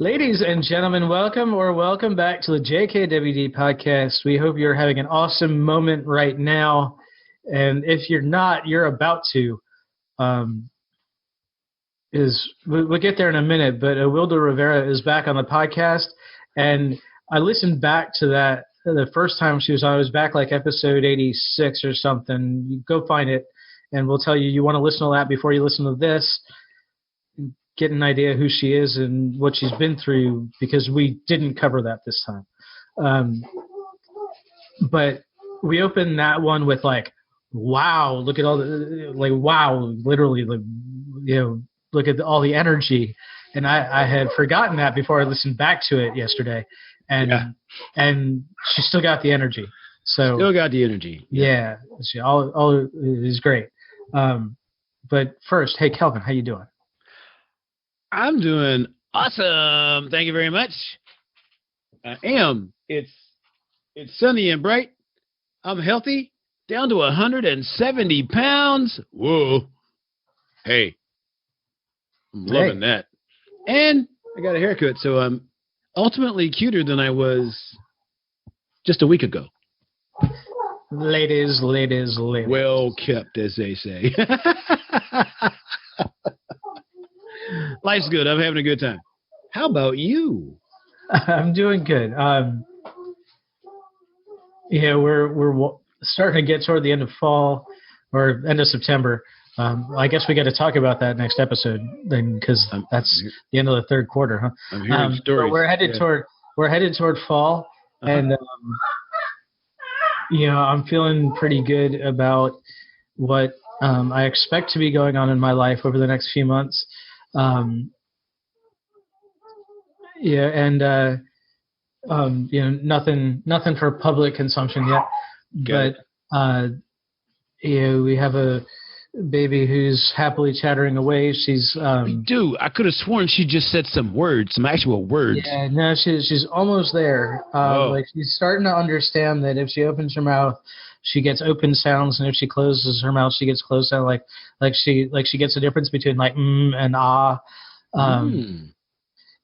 Ladies and gentlemen, welcome back to the JKWD podcast. We hope you're having an awesome moment right now. And if you're not, you're about to. We'll get there in a minute, but Awilda Rivera is back on the podcast. And I listened back to that the first time she was on. It was back like episode 86 or something. You go find it, and we'll tell you you want to listen to that before you listen to this. Get an idea who she is and what she's been through, because we didn't cover that this time. But we opened that one with like, wow, look at all the, like, wow, literally, like, look at all the energy. And I had forgotten that before I listened back to it yesterday. And she still got the energy. So still got the energy. Yeah. She all is great. But first, hey, Kelvin, how you doing? I'm doing awesome. Thank you very much. I am. It's sunny and bright. I'm healthy. Down to 170 pounds. Whoa. Hey. I'm loving that. And I got a haircut, so I'm ultimately cuter than I was just a week ago. Ladies. Well kept, as they say. Life's good. I'm having a good time. How about you? I'm doing good. We're starting to get toward the end of fall or end of September. I guess we got to talk about that next episode then, because that's the end of the third quarter, huh? I'm hearing stories. We're headed toward fall, and I'm feeling pretty good about what I expect to be going on in my life over the next few months. Nothing for public consumption yet. We have a baby who's happily chattering away. She's we do. I could have sworn she just said some actual words. Yeah, no, she's almost there. Like, she's starting to understand that if she opens her mouth, she gets open sounds, and if she closes her mouth, she gets closed sound. Like she gets the difference between like and ah.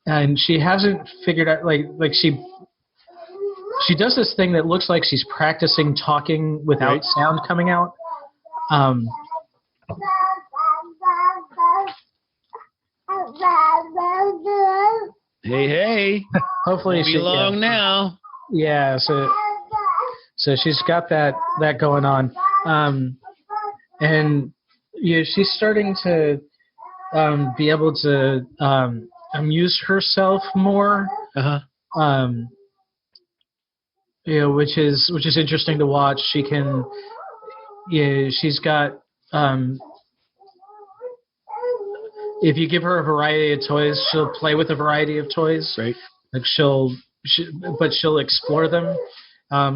And she hasn't figured out like she does this thing that looks like she's practicing talking without sound coming out. Hey. Hopefully she long now. Yeah, so she's got that going on. And she's starting to be able to amuse herself more. Which is interesting to watch. She can, she's got, if you give her a variety of toys, she'll play with a variety of toys. Right. Like but she'll explore them.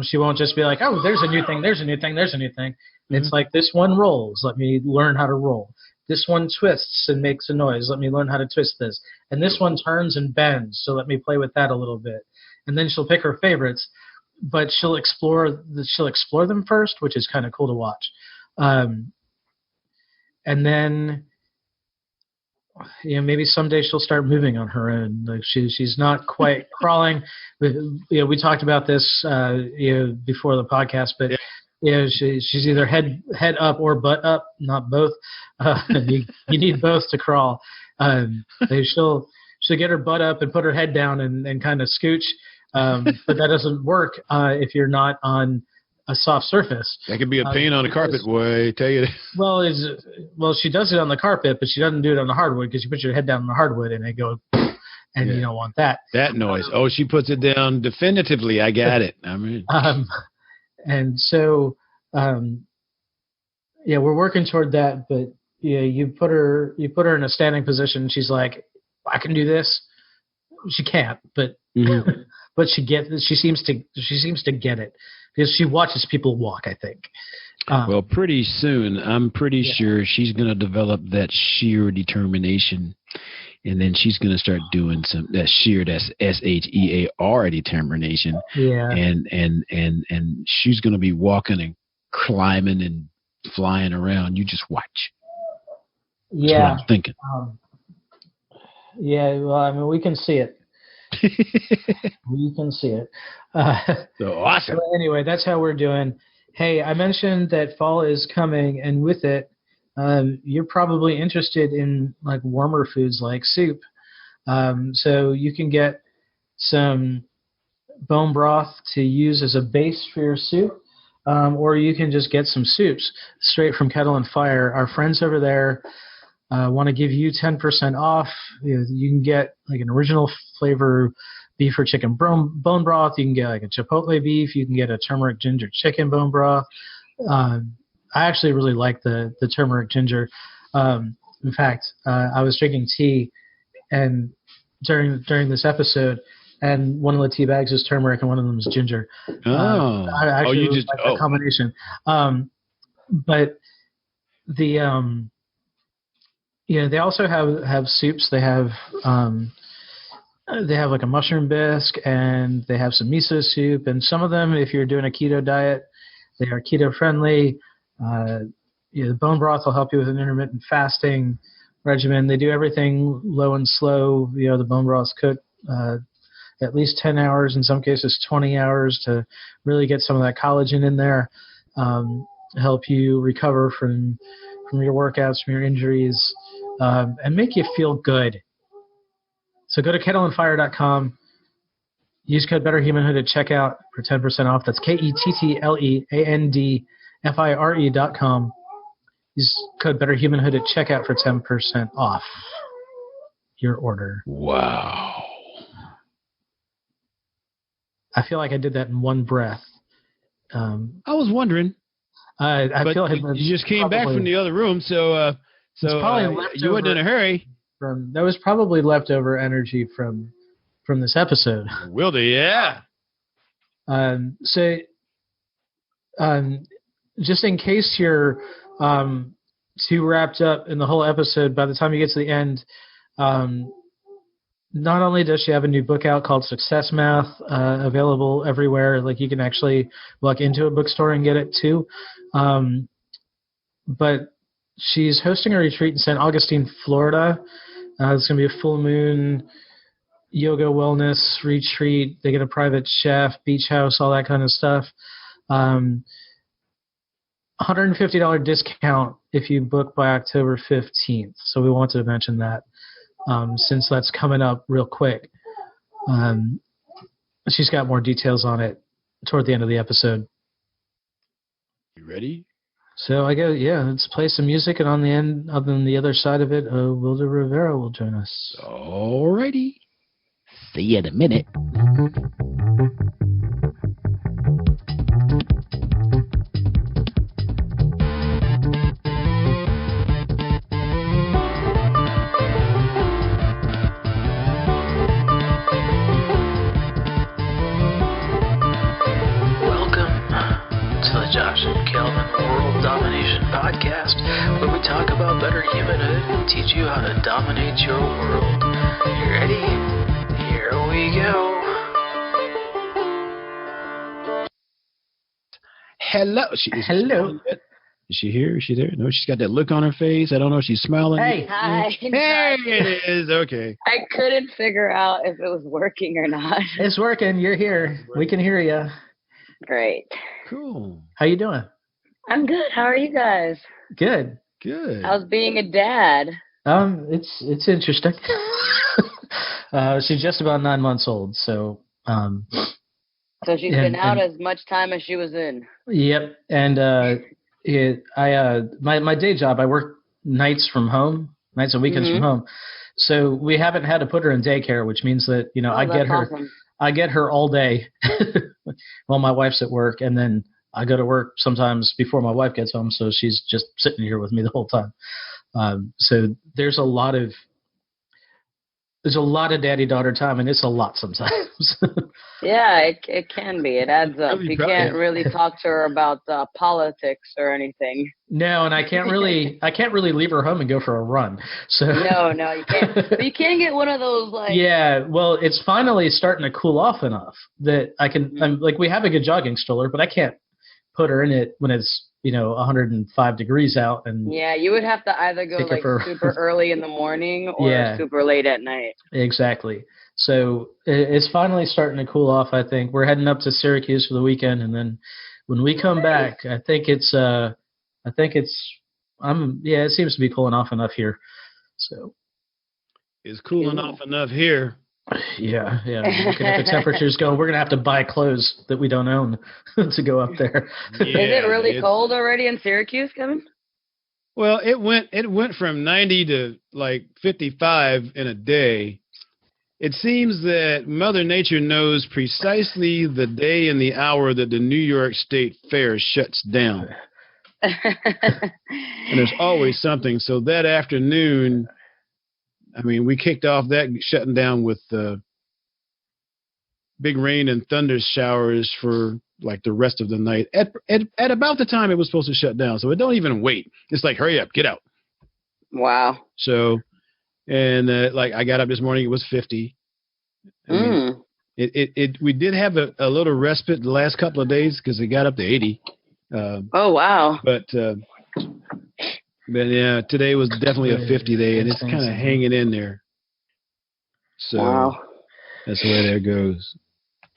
She won't just be like, oh, there's a new thing. Mm-hmm. It's like, this one rolls. Let me learn how to roll. This one twists and makes a noise. Let me learn how to twist this. And this one turns and bends. So let me play with that a little bit. And then she'll pick her favorites, but she'll explore them first, which is kind of cool to watch. And then, maybe someday she'll start moving on her own. Like, she's not quite crawling. We talked about this before the podcast, but she's either head up or butt up, not both. You need both to crawl. She'll get her butt up and put her head down and kind of scooch, but that doesn't work if you're not on a soft surface. That could be a pain on the carpet, boy. I tell you. Well, she does it on the carpet, but she doesn't do it on the hardwood, because you put your head down on the hardwood and they go, and you don't want that. That noise. Oh, she puts it down definitively. I got it. I mean. And so, we're working toward that. But you put her in a standing position. She's like, I can do this. She can't, but but she seems to get it, because she watches people walk, I think. Well, pretty soon, I'm pretty sure she's going to develop that sheer determination, and then she's going to start doing that's SHEAR determination. Yeah. And she's going to be walking and climbing and flying around. You just watch. That's what I'm thinking. Well, I mean, we can see it. We can see it. So awesome. So anyway, that's how we're doing. Hey, I mentioned that fall is coming, and with it, you're probably interested in like warmer foods like soup. So you can get some bone broth to use as a base for your soup, or you can just get some soups straight from Kettle and Fire. Our friends over there want to give you 10% off. You can get like an original flavor beef or chicken bone broth. You can get like a chipotle beef. You can get a turmeric ginger chicken bone broth. I actually really like the turmeric ginger. In fact, I was drinking tea and during this episode, and one of the tea bags is turmeric and one of them is ginger. I actually you really just like that combination. But the they also have soups. They have like a mushroom bisque, and they have some miso soup. And some of them, if you're doing a keto diet, they are keto friendly. The bone broth will help you with an intermittent fasting regimen. They do everything low and slow. The bone broth's cooked at least 10 hours, in some cases 20 hours, to really get some of that collagen in there, help you recover from your workouts, from your injuries, and make you feel good. So go to kettleandfire.com. Use code BetterHumanhood at checkout for 10% off. That's KETTLEANDFIRE.com. Use code BetterHumanhood at checkout for 10% off your order. Wow. I feel like I did that in one breath. I was wondering. I feel like you just came back from the other room, so you weren't in a hurry. That was probably leftover energy from this episode. Wilda, yeah. Just in case you're too wrapped up in the whole episode, by the time you get to the end, not only does she have a new book out called Success Math, available everywhere, like you can actually walk into a bookstore and get it too, but she's hosting a retreat in St. Augustine, Florida. It's going to be a full moon yoga wellness retreat. They get a private chef, beach house, all that kind of stuff. $150 discount if you book by October 15th. So we wanted to mention that since that's coming up real quick. She's got more details on it toward the end of the episode. You ready? So I go, let's play some music, and on the other side of it, Awilda Rivera will join us. Alrighty. See you in a minute. Josh and Kelvin World Domination Podcast, where we talk about better humanhood and teach you how to dominate your world. You ready? Here we go. Hello. Hello. Is she here? Is she there? No, she's got that look on her face. I don't know if she's smiling. Hey. Hi. Hey, it is. Okay. I couldn't figure out if it was working or not. It's working. You're here. We can hear you. Great. Cool. How you doing? I'm good. How are you guys? Good. How's being a dad? It's interesting. She's just about 9 months old, so. So she's been out as much time as she was in. Yep, and my day job, I work nights from home, nights and weekends from home. So we haven't had to put her in daycare, which means that I get her. Awesome. I get her all day while my wife's at work, and then I go to work sometimes before my wife gets home, so she's just sitting here with me the whole time. So there's a lot of daddy-daughter time, and it's a lot sometimes. Yeah, it can be. It adds up. You can't really talk to her about politics or anything. No, and I can't really leave her home and go for a run. So No, you can't. But you can get one of those Yeah, well, it's finally starting to cool off enough that I can. I'm we have a good jogging stroller, but I can't put her in it when it's 105 degrees out. And yeah, you would have to either go super early in the morning or super late at night. Exactly. So it's finally starting to cool off. I think we're heading up to Syracuse for the weekend, and then when we come back, it seems to be cooling off enough here. So it's cooling off enough here. Yeah. Looking at the temperatures going, we're gonna have to buy clothes that we don't own to go up there. Is it really cold already in Syracuse, Kevin? Well, it went from 90 to like 55 in a day. It seems that Mother Nature knows precisely the day and the hour that the New York State Fair shuts down. And there's always something. So that afternoon, I mean, we kicked off that shutting down with big rain and thunder showers for like the rest of the night at about the time it was supposed to shut down. So it don't even wait. It's like, hurry up, get out. Wow. So, and like I got up this morning, it was 50. I mean, we did have a little respite the last couple of days because it got up to 80. Oh, wow. But yeah, today was definitely a 50 day, and it's kind of hanging in there. So wow. That's the way that goes.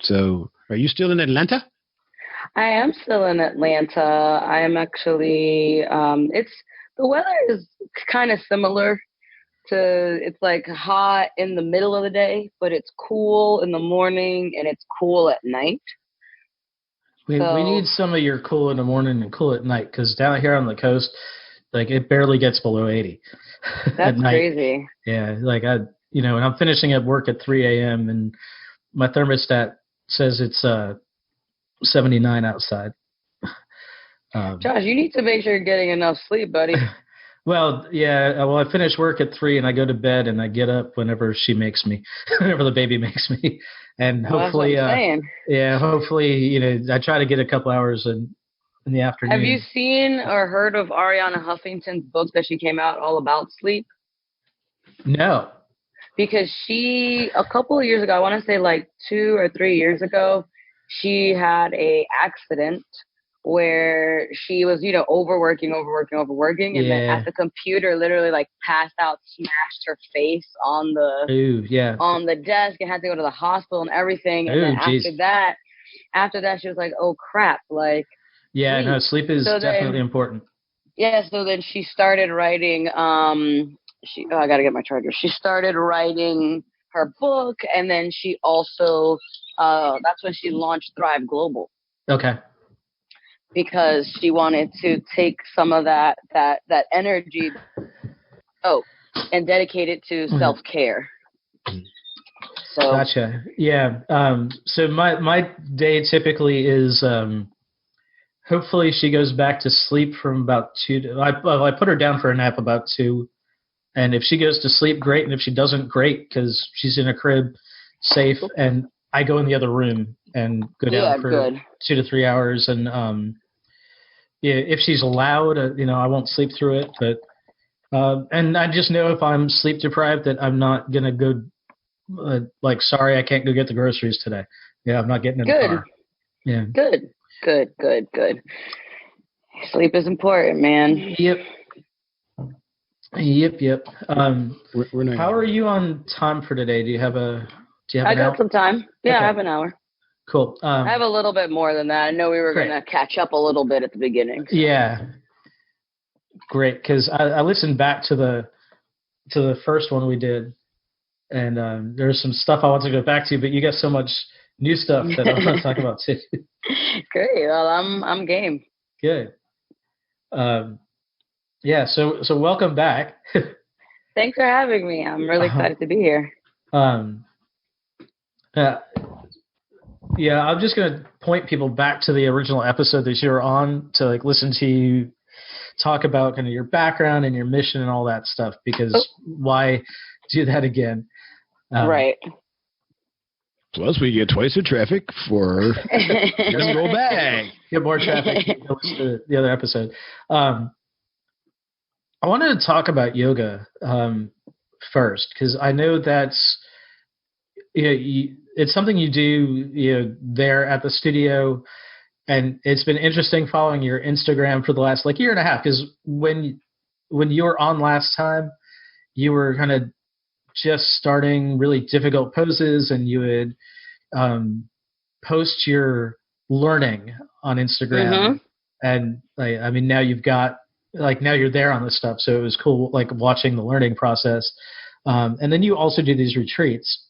So are you still in Atlanta? I am still in Atlanta. I am actually, the weather is kind of similar to, it's like hot in the middle of the day, but it's cool in the morning and it's cool at night. We need some of your cool in the morning and cool at night, because down here on the coast, like it barely gets below 80. That's crazy. Yeah, like and I'm finishing at work at 3 a.m. and my thermostat says it's 79 outside. Josh, you need to make sure you're getting enough sleep, buddy. Well, yeah. Well, I finish work at 3 and I go to bed and I get up whenever she makes me, whenever the baby makes me, and hopefully, hopefully, I try to get a couple hours in the afternoon. Have you seen or heard of Ariana Huffington's book that she came out all about sleep? No. Because she, a couple of years ago, I want to say like 2 or 3 years ago, she had a accident where she was, overworking, and then at the computer, literally like passed out, smashed her face on the desk, and had to go to the hospital and everything. And then after that, she was like, "Oh crap!" Like, sleep is definitely important. Yeah, so then she started writing. I gotta get my charger. She started writing her book, and then she also, that's when she launched Thrive Global. Okay. Because she wanted to take some of that energy, and dedicate it to self-care. So. Gotcha. Yeah. So my day typically is, hopefully she goes back to sleep from about 2. I put her down for a nap about 2. And if she goes to sleep, great. And if she doesn't, great, because she's in a crib, safe. And I go in the other room and go down for 2 to 3 hours. And if she's loud, I won't sleep through it. But and I just know if I'm sleep deprived that I'm not gonna go. Sorry, I can't go get the groceries today. Yeah, I'm not getting in the car. Yeah. Good. Sleep is important, man. Yep. How are you on time for today? Do you have I got some time. Yeah, okay. I have an hour. Cool. I have a little bit more than that. I know we were going to catch up a little bit at the beginning. So. Yeah. Great, because I listened back to the first one we did, and there's some stuff I want to go back to, but you got so much new stuff that I want to talk about too. Great. Well, I'm game. Good. Yeah. So welcome back. Thanks for having me. I'm really excited to be here. Yeah, I'm just going to point people back to the original episode that you were on to listen to you talk about kind of your background and your mission and all that stuff, because why do that again? Right. Plus, we get twice the traffic for just go back. Get more traffic. To the other episode. I wanted to talk about yoga first, because I know that's it's something you do there at the studio, and it's been interesting following your Instagram for the last year and a half, because when you were on last time, you were kind of just starting really difficult poses, and you would post your learning on Instagram. Mm-hmm. And like, I mean, now you've got like, now you're there on this stuff. So it was cool, like watching the learning process. And then you also do these retreats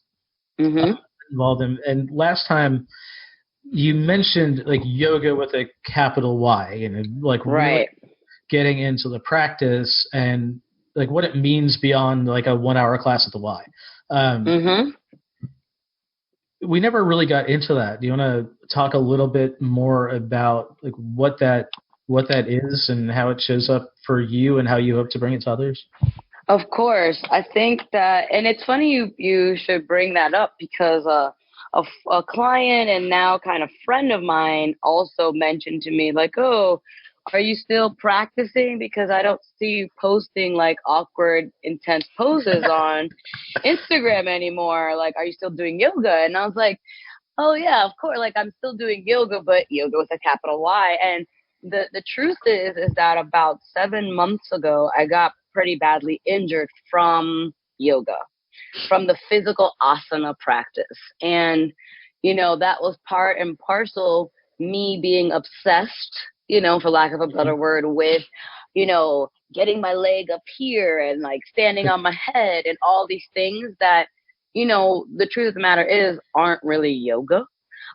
Mm-hmm. involved in, and last time you mentioned like yoga with a capital Y, you know, like really Right. getting into the practice and like what it means beyond like a 1 hour class at the Y. Mm-hmm. We never really got into that. Do you want to talk a little bit more about like what that is and how it shows up for you and how you hope to bring it to others? Of course. I think that, and it's funny you should bring that up because a client and now kind of friend of mine also mentioned to me, like, oh, are you still practicing? Because I don't see you posting like awkward, intense poses on Instagram anymore. Like, are you still doing yoga? And I was like, oh yeah, of course. Like, I'm still doing yoga, but yoga with a capital Y. And the truth is that about 7 months ago, I got pretty badly injured from yoga, from the physical asana practice. And, you know, that was part and parcel me being obsessed, you know, for lack of a better word, with, you know, getting my leg up here and like standing on my head and all these things that, you know, the truth of the matter is aren't really yoga.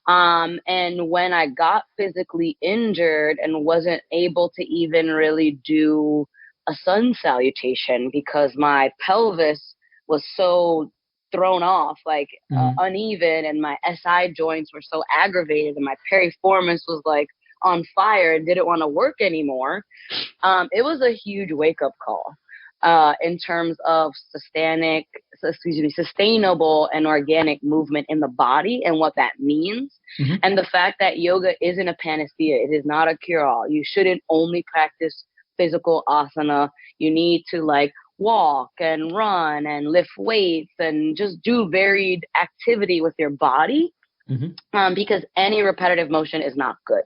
And when I got physically injured and wasn't able to even really do a sun salutation because my pelvis was so thrown off, like uneven, and my SI joints were so aggravated, and my piriformis was like on fire and didn't want to work anymore. It was a huge wake up call in terms of sustainable and organic movement in the body and what that means. Mm-hmm. And the fact that yoga isn't a panacea. It is not a cure-all. You shouldn't only practice physical asana. You need to like walk and run and lift weights and just do varied activity with your body, because any repetitive motion is not good.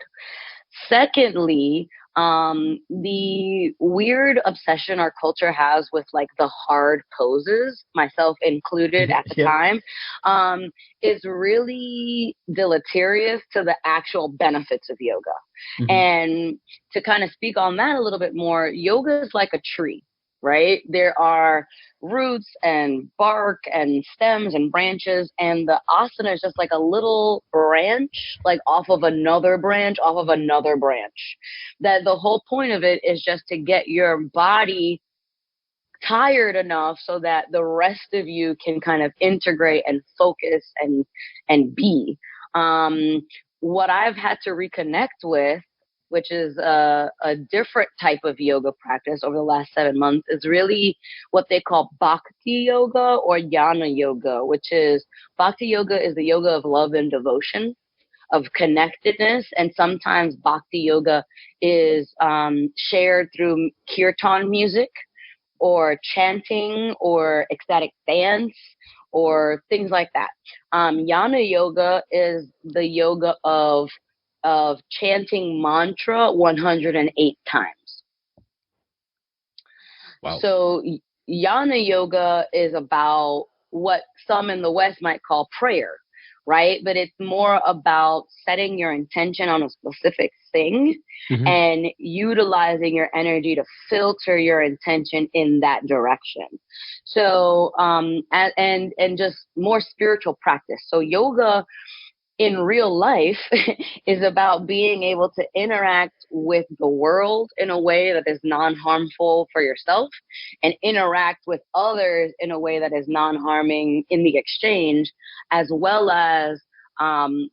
Secondly, the weird obsession our culture has with like the hard poses, myself included at the time, is really deleterious to the actual benefits of yoga. And to kind of speak on that a little bit more, yoga is like a tree, right? There are roots and bark and stems and branches, and the asana is just like a little branch, like off of another branch, off of another branch. That the whole point of it is just to get your body tired enough so that the rest of you can kind of integrate and focus and be. What I've had to reconnect with, which is a different type of yoga practice over the last 7 months, is really what they call bhakti yoga or jnana yoga, which is bhakti yoga is the yoga of love and devotion, of connectedness. And sometimes bhakti yoga is shared through kirtan music or chanting or ecstatic dance or things like that. Jnana yoga is the yoga of chanting mantra 108 times. Wow. So jnana yoga is about what some in the West might call prayer, right? But it's more about setting your intention on a specific thing and utilizing your energy to filter your intention in that direction. So, and just more spiritual practice. So yoga in real life is about being able to interact with the world in a way that is non-harmful for yourself and interact with others in a way that is non-harming in the exchange, as well as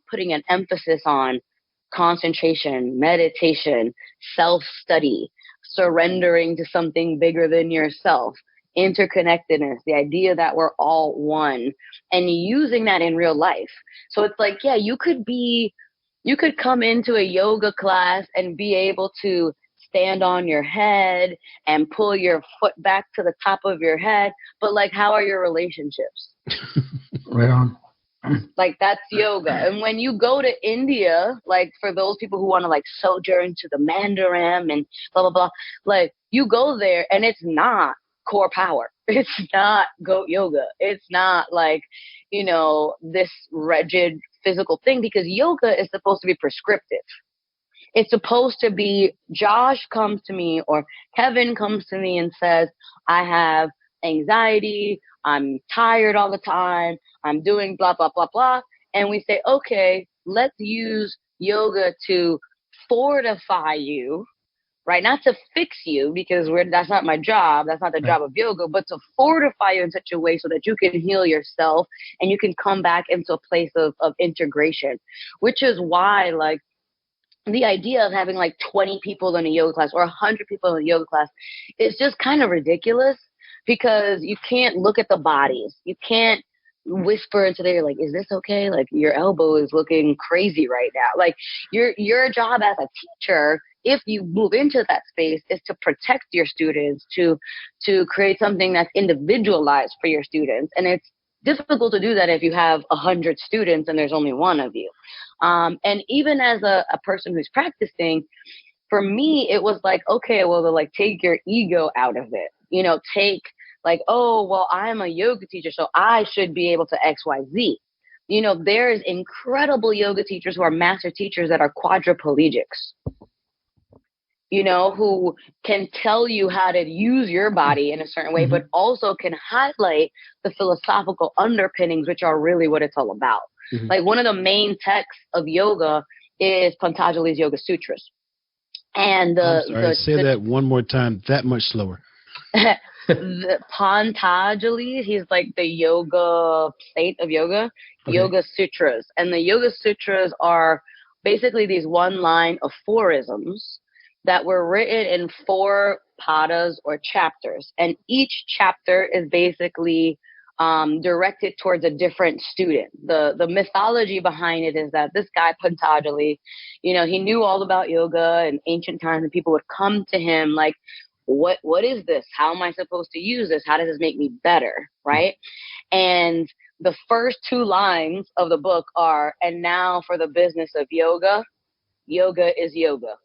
putting an emphasis on concentration, meditation, self-study, surrendering to something bigger than yourself, interconnectedness, the idea that we're all one, and using that in real life. So it's like, yeah, you could come into a yoga class and be able to stand on your head and pull your foot back to the top of your head, but like, how are your relationships? Right on. Like, that's yoga. And when you go to India, like for those people who want to like sojourn to the Mandarin and blah, blah, blah, like you go there and it's not core power. It's not goat yoga. It's not like, this rigid physical thing, because yoga is supposed to be prescriptive. It's supposed to be, Josh comes to me or Kevin comes to me and says, I have anxiety. I'm tired all the time. I'm doing blah, blah, blah, blah. And we say, okay, let's use yoga to fortify you, right? Not to fix you, because that's not my job. That's not the job of yoga, but to fortify you in such a way so that you can heal yourself and you can come back into a place of integration, which is why, like, the idea of having like 20 people in a yoga class or 100 people in a yoga class is just kind of ridiculous, because you can't look at the bodies. You can't whisper into their, like, is this okay? Like, your elbow is looking crazy right now. Like, your job as a teacher, if you move into that space, is to protect your students, to create something that's individualized for your students. And it's difficult to do that if you have 100 students and there's only one of you. And even as a person who's practicing, for me, it was like, okay, well, to like take your ego out of it, take like, oh, well, I'm a yoga teacher, so I should be able to X, Y, Z. There's incredible yoga teachers who are master teachers that are quadriplegics, who can tell you how to use your body in a certain way, but also can highlight the philosophical underpinnings, which are really what it's all about. Like, one of the main texts of yoga is Patanjali's Yoga Sutras. And say that one more time, that much slower. The Patanjali, he's like the yoga saint of yoga, Yoga Sutras. And the Yoga Sutras are basically these one-line aphorisms that were written in 4 padas or chapters. And each chapter is basically directed towards a different student. The mythology behind it is that this guy Patanjali, he knew all about yoga in ancient times, and people would come to him like, what is this? How am I supposed to use this? How does this make me better? Right? And the first 2 lines of the book are, and now for the business of yoga, yoga is yoga.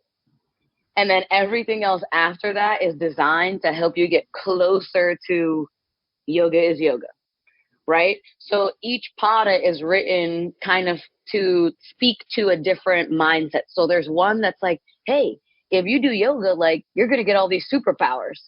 And then everything else after that is designed to help you get closer to yoga is yoga. Right? So each pada is written kind of to speak to a different mindset. So there's one that's like, hey, if you do yoga, like, you're going to get all these superpowers,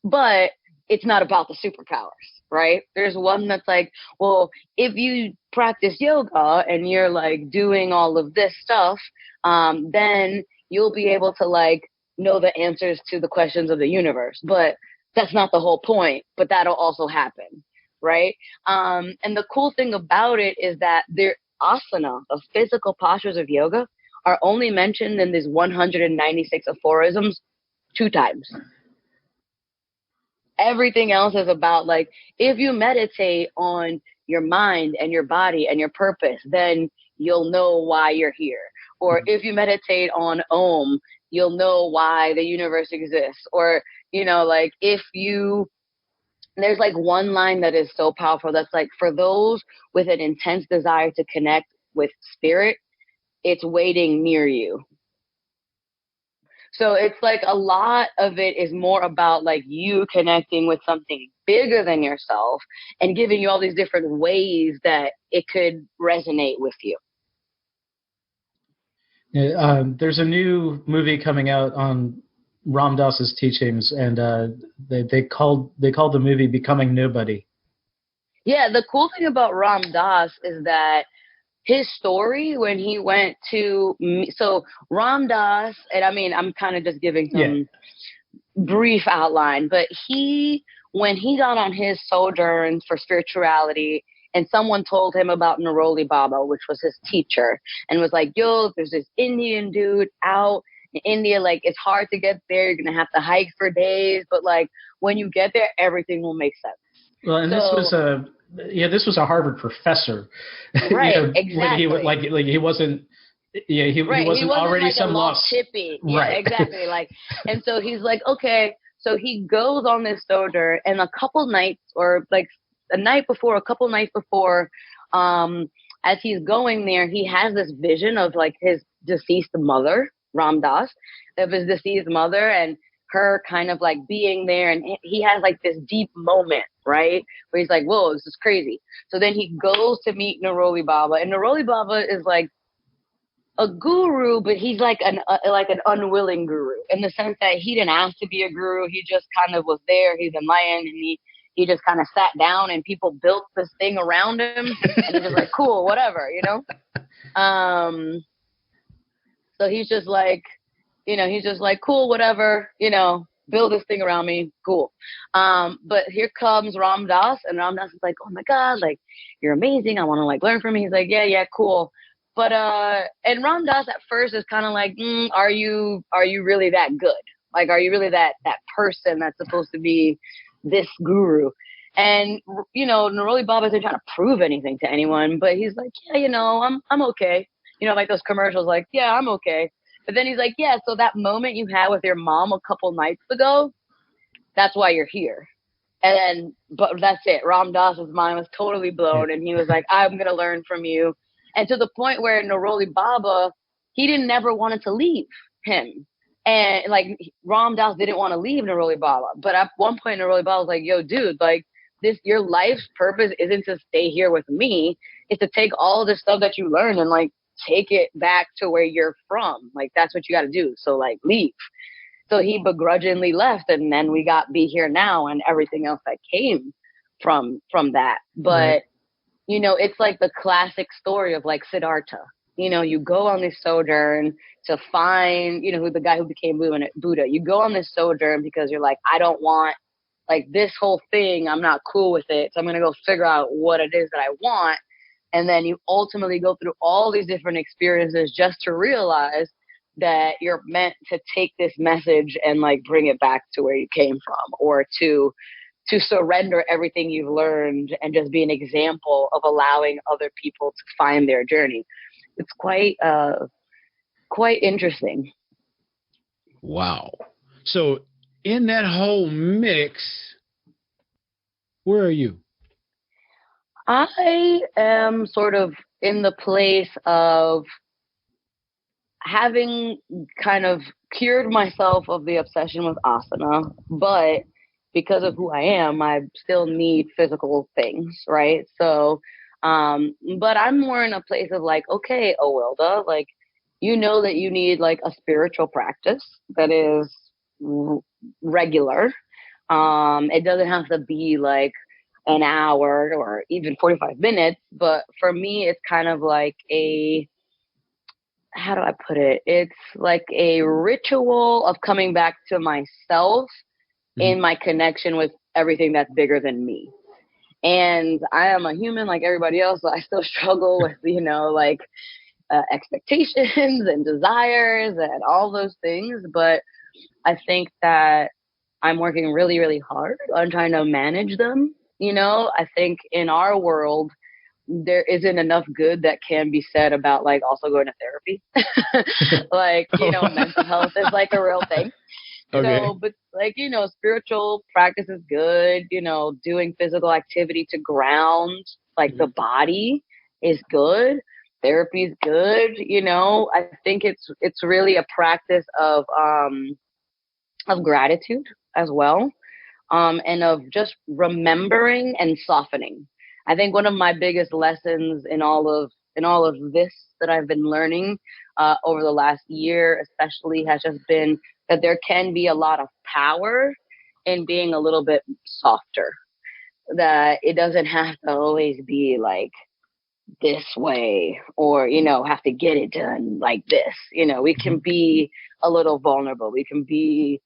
but it's not about the superpowers, right? There's one that's like, well, if you practice yoga and you're like doing all of this stuff, then you'll be able to like know the answers to the questions of the universe. But that's not the whole point, but that'll also happen. Right. And the cool thing about it is that their asana, the physical postures of yoga, are only mentioned in these 196 aphorisms 2 times. Everything else is about like, if you meditate on your mind and your body and your purpose, then you'll know why you're here. Or if you meditate on Om, you'll know why the universe exists. Or, like, there's like one line that is so powerful that's like, for those with an intense desire to connect with spirit, it's waiting near you. So it's like a lot of it is more about like you connecting with something bigger than yourself and giving you all these different ways that it could resonate with you. There's a new movie coming out on Ram Dass's teachings, and they called the movie Becoming Nobody. Yeah, the cool thing about Ram Dass is that his story when he went to, so Ram Dass, and I mean, I'm kind of just giving some brief outline, but when he got on his sojourns for spirituality, and someone told him about Neroli Baba, which was his teacher, and was like, yo, there's this Indian dude out in India, like, it's hard to get there. You're going to have to hike for days, but like, when you get there, everything will make sense. Well, and this was a Harvard professor, right? Exactly. He wasn't. Yeah, he wasn't already like some lost hippie. Yeah, right. Exactly. Like, and so he's like, okay. So he goes on this sojourn, and a couple nights before, as he's going there, he has this vision of like his deceased mother, Ram Dass, of his deceased mother, and her kind of like being there, and he has like this deep moment, right? Where he's like, whoa, this is crazy. So then he goes to meet Neroli Baba, and Neroli Baba is like a guru, but he's like an unwilling guru in the sense that he didn't ask to be a guru. He just kind of was there. He's enlightened, and he just kind of sat down, and people built this thing around him, and he's just like, cool, whatever, you know. So he's just like, cool, whatever, you know, build this thing around me, cool. But here comes Ram Dass, and Ram Dass is like, oh my God, like, you're amazing. I want to like learn from you. He's like, yeah, cool. But and Ram Dass at first is kind of like, are you really that good? Like, are you really that person that's supposed to be this guru? And you know, Neroli Baba isn't trying to prove anything to anyone, but he's like, yeah, you know, I'm okay. You know, like those commercials, like, yeah, I'm okay. But then he's like, yeah, so that moment you had with your mom a couple nights ago, that's why you're here. But that's it. Ram Dass's mind was totally blown, and he was like, I'm gonna learn from you. And to the point where Neroli Baba, he didn't never wanted to leave him. And like Ram Dass didn't want to leave Neroli Baba. But at one point Neroli Baba was like, yo, dude, like your life's purpose isn't to stay here with me. It's to take all the stuff that you learned and like take it back to where you're from. Like that's what you gotta do. So like leave. So he begrudgingly left, and then we got Be Here Now and everything else that came from that. But right. You know, it's like the classic story of like Siddhartha. You know, you go on this sojourn to find, you know, who the guy who became Buddha. You go on this sojourn because you're like, I don't want like this whole thing. I'm not cool with it. So I'm going to go figure out what it is that I want. And then you ultimately go through all these different experiences just to realize that you're meant to take this message and like bring it back to where you came from, or to surrender everything you've learned and just be an example of allowing other people to find their journey. It's quite interesting. Wow. So in that whole mix, where are you? I am sort of in the place of having kind of cured myself of the obsession with asana, but because of who I am, I still need physical things, right? So, but I'm more in a place of like, okay, Awilda, like, you know that you need like a spiritual practice that is regular. It doesn't have to be like an hour or even 45 minutes, but for me, it's kind of like how do I put it? It's like a ritual of coming back to myself in my connection with everything that's bigger than me. And I am a human like everybody else, so I still struggle with, you know, like expectations and desires and all those things. But I think that I'm working really, really hard on trying to manage them. You know, I think in our world, there isn't enough good that can be said about like also going to therapy. Like, you know, mental health is like a real thing. Okay. So, but like, you know, spiritual practice is good, you know, doing physical activity to ground like the body is good. Therapy is good. You know, I think it's really a practice of gratitude as well. And of just remembering and softening. I think one of my biggest lessons in all of this that I've been learning over the last year, especially, has just been that there can be a lot of power in being a little bit softer. That it doesn't have to always be like this way, or, you know, have to get it done like this. You know, we can be a little vulnerable. We can be,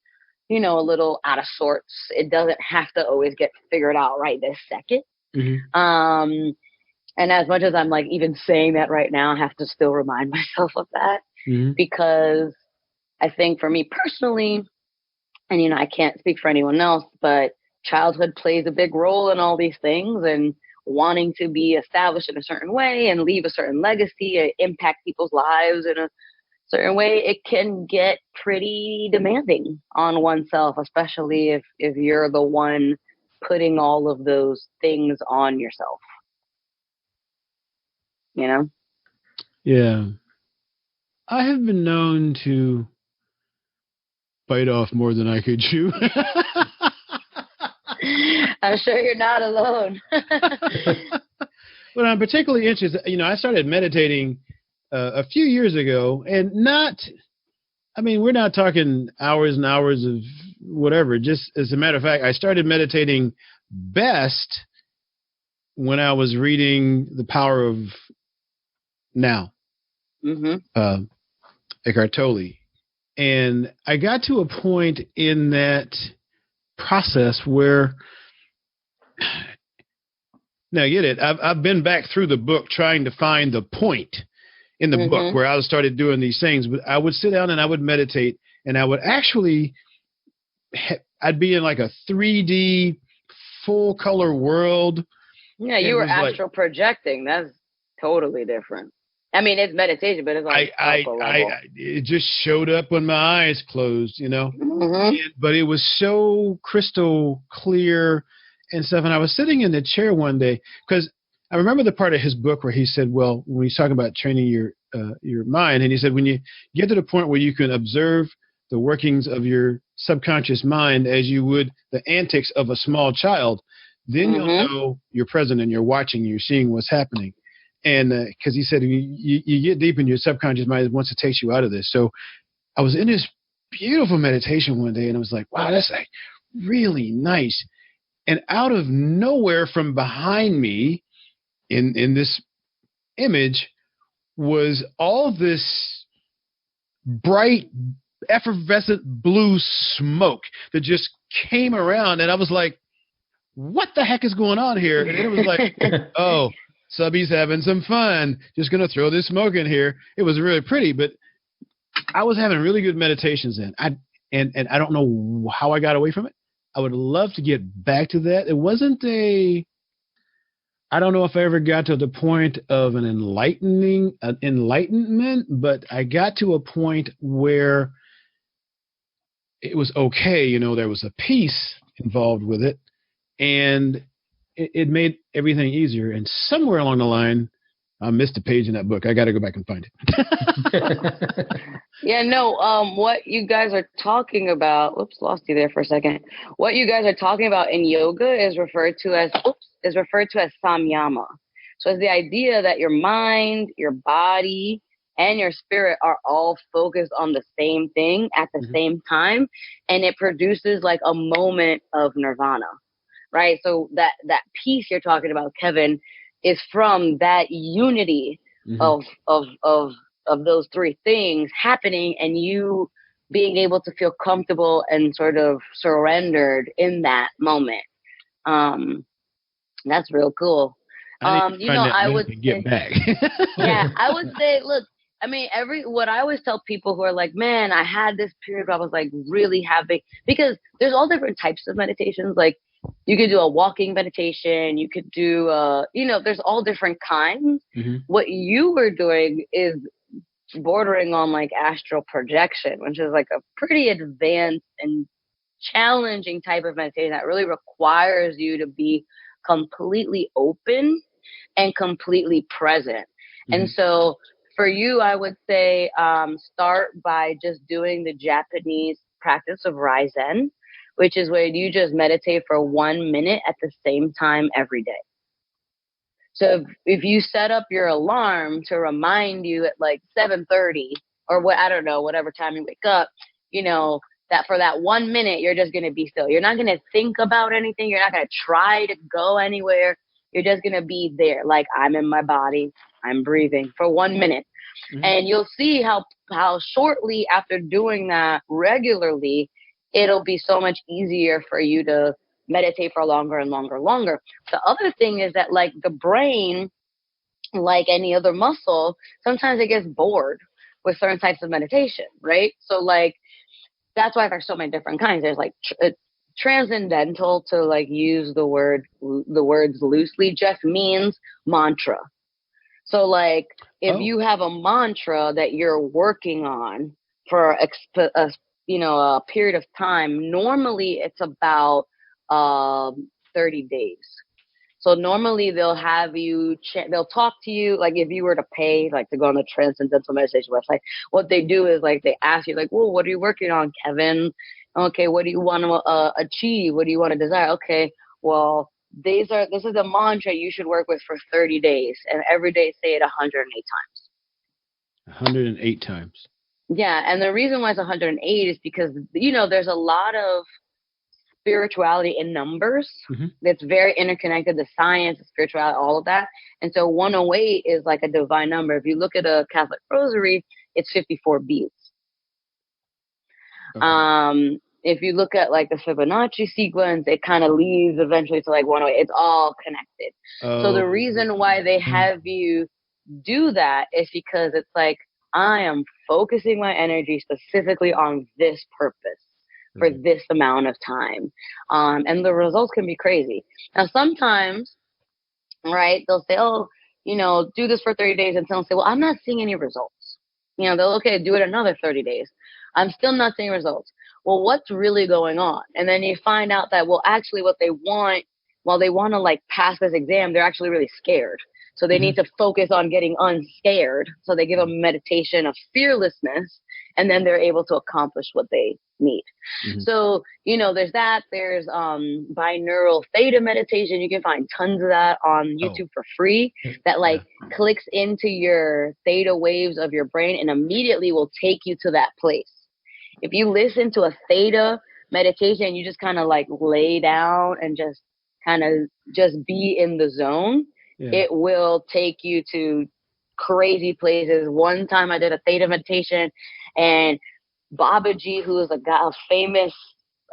you know, a little out of sorts. It doesn't have to always get figured out right this second. And as much as I'm like even saying that right now, I have to still remind myself of that, because I think for me personally, and, you know, I can't speak for anyone else, but childhood plays a big role in all these things, and wanting to be established in a certain way and leave a certain legacy, impact people's lives in a certain way, it can get pretty demanding on oneself, especially if you're the one putting all of those things on yourself. You know? Yeah. I have been known to bite off more than I could chew. I'm sure you're not alone. But I'm particularly interested. I started meditating a few years ago, and we're not talking hours and hours of whatever. Just as a matter of fact, I started meditating best when I was reading The Power of Now, Eckhart Tolle. And I got to a point in that process where, now get it, I've been back through the book trying to find the point in the book where I started doing these things. But I would sit down and I would meditate, and I would actually, I'd be in like a 3D full color world. Yeah, you were astral projecting. That's totally different. I mean, it's meditation, but it's like it just showed up when my eyes closed, but it was so crystal clear and stuff. And I was sitting in the chair one day, because I remember the part of his book where he said, well, when he's talking about training your mind, and he said, when you get to the point where you can observe the workings of your subconscious mind as you would the antics of a small child, then you'll know you're present and you're watching, you're seeing what's happening. And because he said, you get deep in your subconscious mind once it takes you out of this. So I was in this beautiful meditation one day, and I was like, wow, that's like really nice. And out of nowhere from behind me in this image was all this bright, effervescent blue smoke that just came around. And I was like, what the heck is going on here? And it was like, oh, subby's having some fun. Just going to throw this smoke in here. It was really pretty, but I was having really good meditations then. And I don't know how I got away from it. I would love to get back to that. It wasn't I don't know if I ever got to the point of an enlightenment, but I got to a point where it was okay. There was a peace involved with it, and it made everything easier. And somewhere along the line, I missed a page in that book. I got to go back and find it. Yeah, no, what you guys are talking about, lost you there for a second. What you guys are talking about in yoga is referred to as samyama. So it's the idea that your mind, your body, and your spirit are all focused on the same thing at the same time, and it produces like a moment of nirvana, right? So that piece you're talking about, Kevin, is from that unity of those three things happening, and you being able to feel comfortable and sort of surrendered in that moment. That's real cool. I would get back. Yeah, I would say, look, I mean, what I always tell people who are like, man, I had this period where I was like really having, because there's all different types of meditations. Like you could do a walking meditation, you could do, there's all different kinds. What you were doing is bordering on like astral projection, which is like a pretty advanced and challenging type of meditation that really requires you to be completely open and completely present. And so for you, I would say start by just doing the Japanese practice of Raizen, which is where you just meditate for 1 minute at the same time every day. So if you set up your alarm to remind you at like 7:30 or whatever time you wake up, that for that 1 minute, you're just going to be still. You're not going to think about anything. You're not going to try to go anywhere. You're just going to be there. Like, I'm in my body. I'm breathing for 1 minute. And you'll see how shortly after doing that regularly, it'll be so much easier for you to meditate for longer and longer and longer. The other thing is that, like, the brain, like any other muscle, sometimes it gets bored with certain types of meditation, right? So, like, that's why there's so many different kinds. There's like transcendental, to like use the words loosely, just means mantra. So like if you have a mantra that you're working on for a period of time, normally it's about 30 days. So normally they'll have you, they'll talk to you, like if you were to pay, like to go on the Transcendental Meditation website, what they do is like they ask you like, well, what are you working on, Kevin? Okay, what do you want to achieve? What do you want to desire? Okay, Well, this is a mantra you should work with for 30 days, and every day say it 108 times. 108 times. Yeah, and the reason why it's 108 is because there's a lot of spirituality in numbers. Mm-hmm. That's very interconnected, the science, the spirituality, all of that. And so 108 is like a divine number. If you look at a Catholic rosary, it's 54 beads. Okay. If you look at like the Fibonacci sequence, it kind of leads eventually to like 108. It's all connected. So the reason why they have you do that is because it's like, I am focusing my energy specifically on this purpose for this amount of time. And the results can be crazy. Now, sometimes, right, they'll say, oh, do this for 30 days. And someone say, well, I'm not seeing any results. They'll, okay, do it another 30 days. I'm still not seeing results. Well, what's really going on? And then you find out that, well, actually what they want, while they want to like pass this exam, they're actually really scared. So they need to focus on getting unscared. So they give a meditation of fearlessness, and then they're able to accomplish what they need. Mm-hmm. So, there's that. There's binaural theta meditation. You can find tons of that on YouTube for free that clicks into your theta waves of your brain and immediately will take you to that place. If you listen to a theta meditation, you just kind of like lay down and just kind of just be in the zone. It will take you to crazy places. One time I did a theta meditation, and Babaji, who is a famous,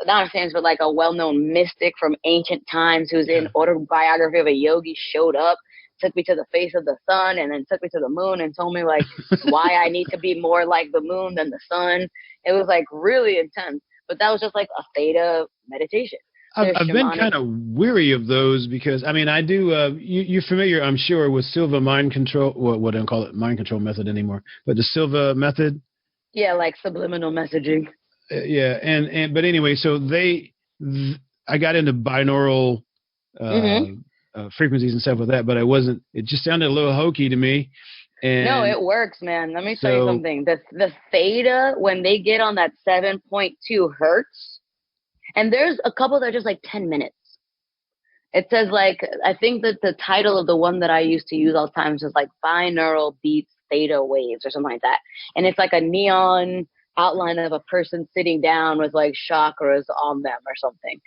not famous, but like a well-known mystic from ancient times, who's in Autobiography of a Yogi, showed up, took me to the face of the sun, and then took me to the moon and told me like why I need to be more like the moon than the sun. It was like really intense, but that was just like a theta meditation. I've been kind of weary of those because, I mean, I do, you're familiar, I'm sure, with Silva mind control, what I don't call it mind control method anymore, but the Silva method. Yeah, like subliminal messaging. But anyway, so I got into binaural frequencies and stuff with that, but it just sounded a little hokey to me. And no, it works, man. Let me tell you something. The theta, when they get on that 7.2 hertz, and there's a couple that are just like 10 minutes. It says like, I think that the title of the one that I used to use all the time is like binaural beats theta waves or something like that. And it's like a neon outline of a person sitting down with like chakras on them or something.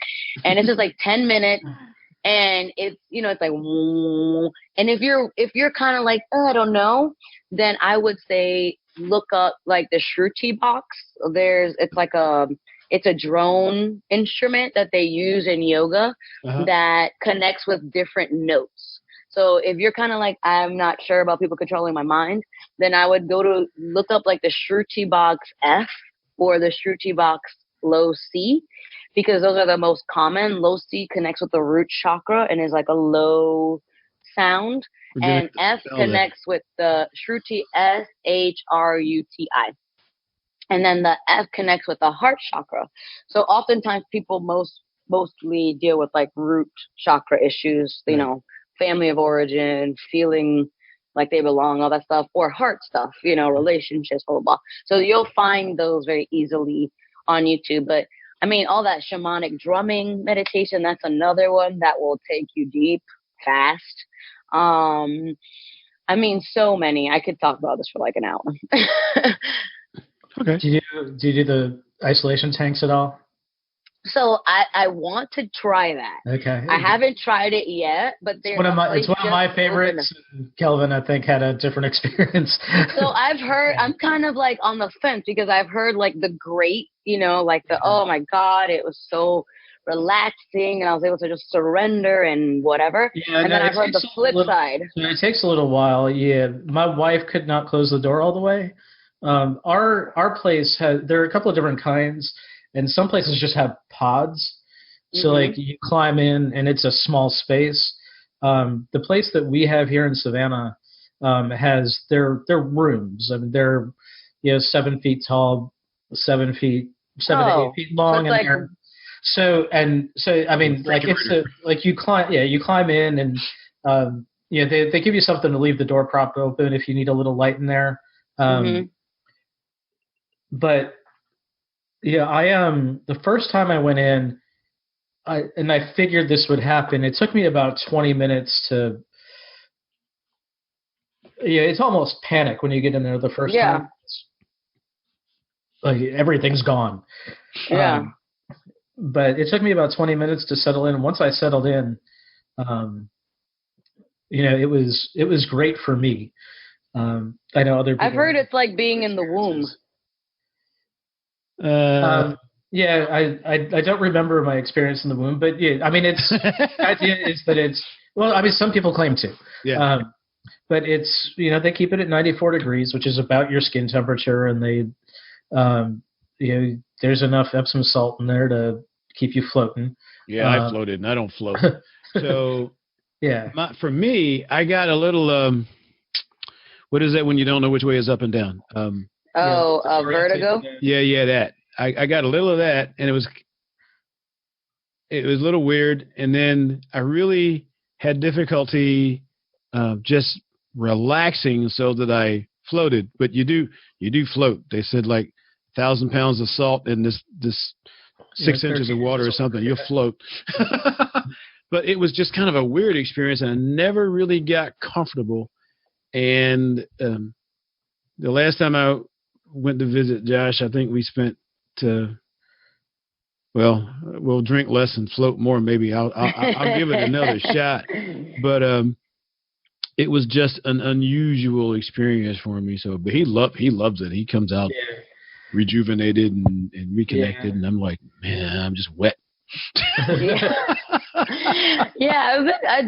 And it's just like 10 minutes. And it's, it's like, and if you're kind of like, oh, I don't know, then I would say, look up like the Shruti box. It's a drone instrument that they use in yoga that connects with different notes. So if you're kind of like, I'm not sure about people controlling my mind, then I would look up like the Shruti box F or the Shruti box low C, because those are the most common. Low C connects with the root chakra and is like a low sound. And F connects with the Shruti SHRUTI. And then the F connects with the heart chakra. So oftentimes people mostly deal with like root chakra issues, family of origin, feeling like they belong, all that stuff, or heart stuff, relationships, blah, blah, blah. So you'll find those very easily on YouTube. But I mean, all that shamanic drumming meditation, that's another one that will take you deep, fast. I mean, so many. I could talk about this for like an hour. Okay. Do you do the isolation tanks at all? So I want to try that. Okay. I haven't tried it yet, but it's one of my favorites. Kelvin, I think, had a different experience. So I've heard, I'm kind of like on the fence because I've heard like the great, like the, oh my God, it was so relaxing and I was able to just surrender and whatever. Yeah, and then I've heard the flip side. It takes a little while. Yeah. My wife could not close the door all the way. Our place there are a couple of different kinds, and some places just have pods. So like you climb in and it's a small space. The place that we have here in Savannah has their rooms. I mean, they're 7 feet tall, 7 to 8 feet long, and they're so I mean, like you climb in and they give you something to leave the door propped open if you need a little light in there. But yeah, the first time I went in, I figured this would happen. It took me about 20 minutes to. Yeah, it's almost panic when you get in there the first time. Like everything's gone. Yeah. But it took me about 20 minutes to settle in. Once I settled in, it was great for me. I know other people. I've heard it's like being in the womb. Yeah, I don't remember my experience in the womb, but yeah, I mean, the idea is that it's, well, I mean, some people claim to. Yeah. But it's, they keep it at 94 degrees, which is about your skin temperature, and they, there's enough Epsom salt in there to keep you floating. Yeah, I floated, and I don't float. So, yeah. For me, I got a little, what is that when you don't know which way is up and down? Vertigo? Yeah, that. I got a little of that, and it was a little weird, and then I really had difficulty just relaxing so that I floated. But you do float. They said like 1,000 pounds of salt in this 6 inches of water or something, you'll float. But it was just kind of a weird experience, and I never really got comfortable. And the last time I went to visit Josh, I think we spent we'll drink less and float more. Maybe I'll give it another shot. But it was just an unusual experience for me. So, but he loves it. He comes out rejuvenated and reconnected, and I'm like, man, I'm just wet. I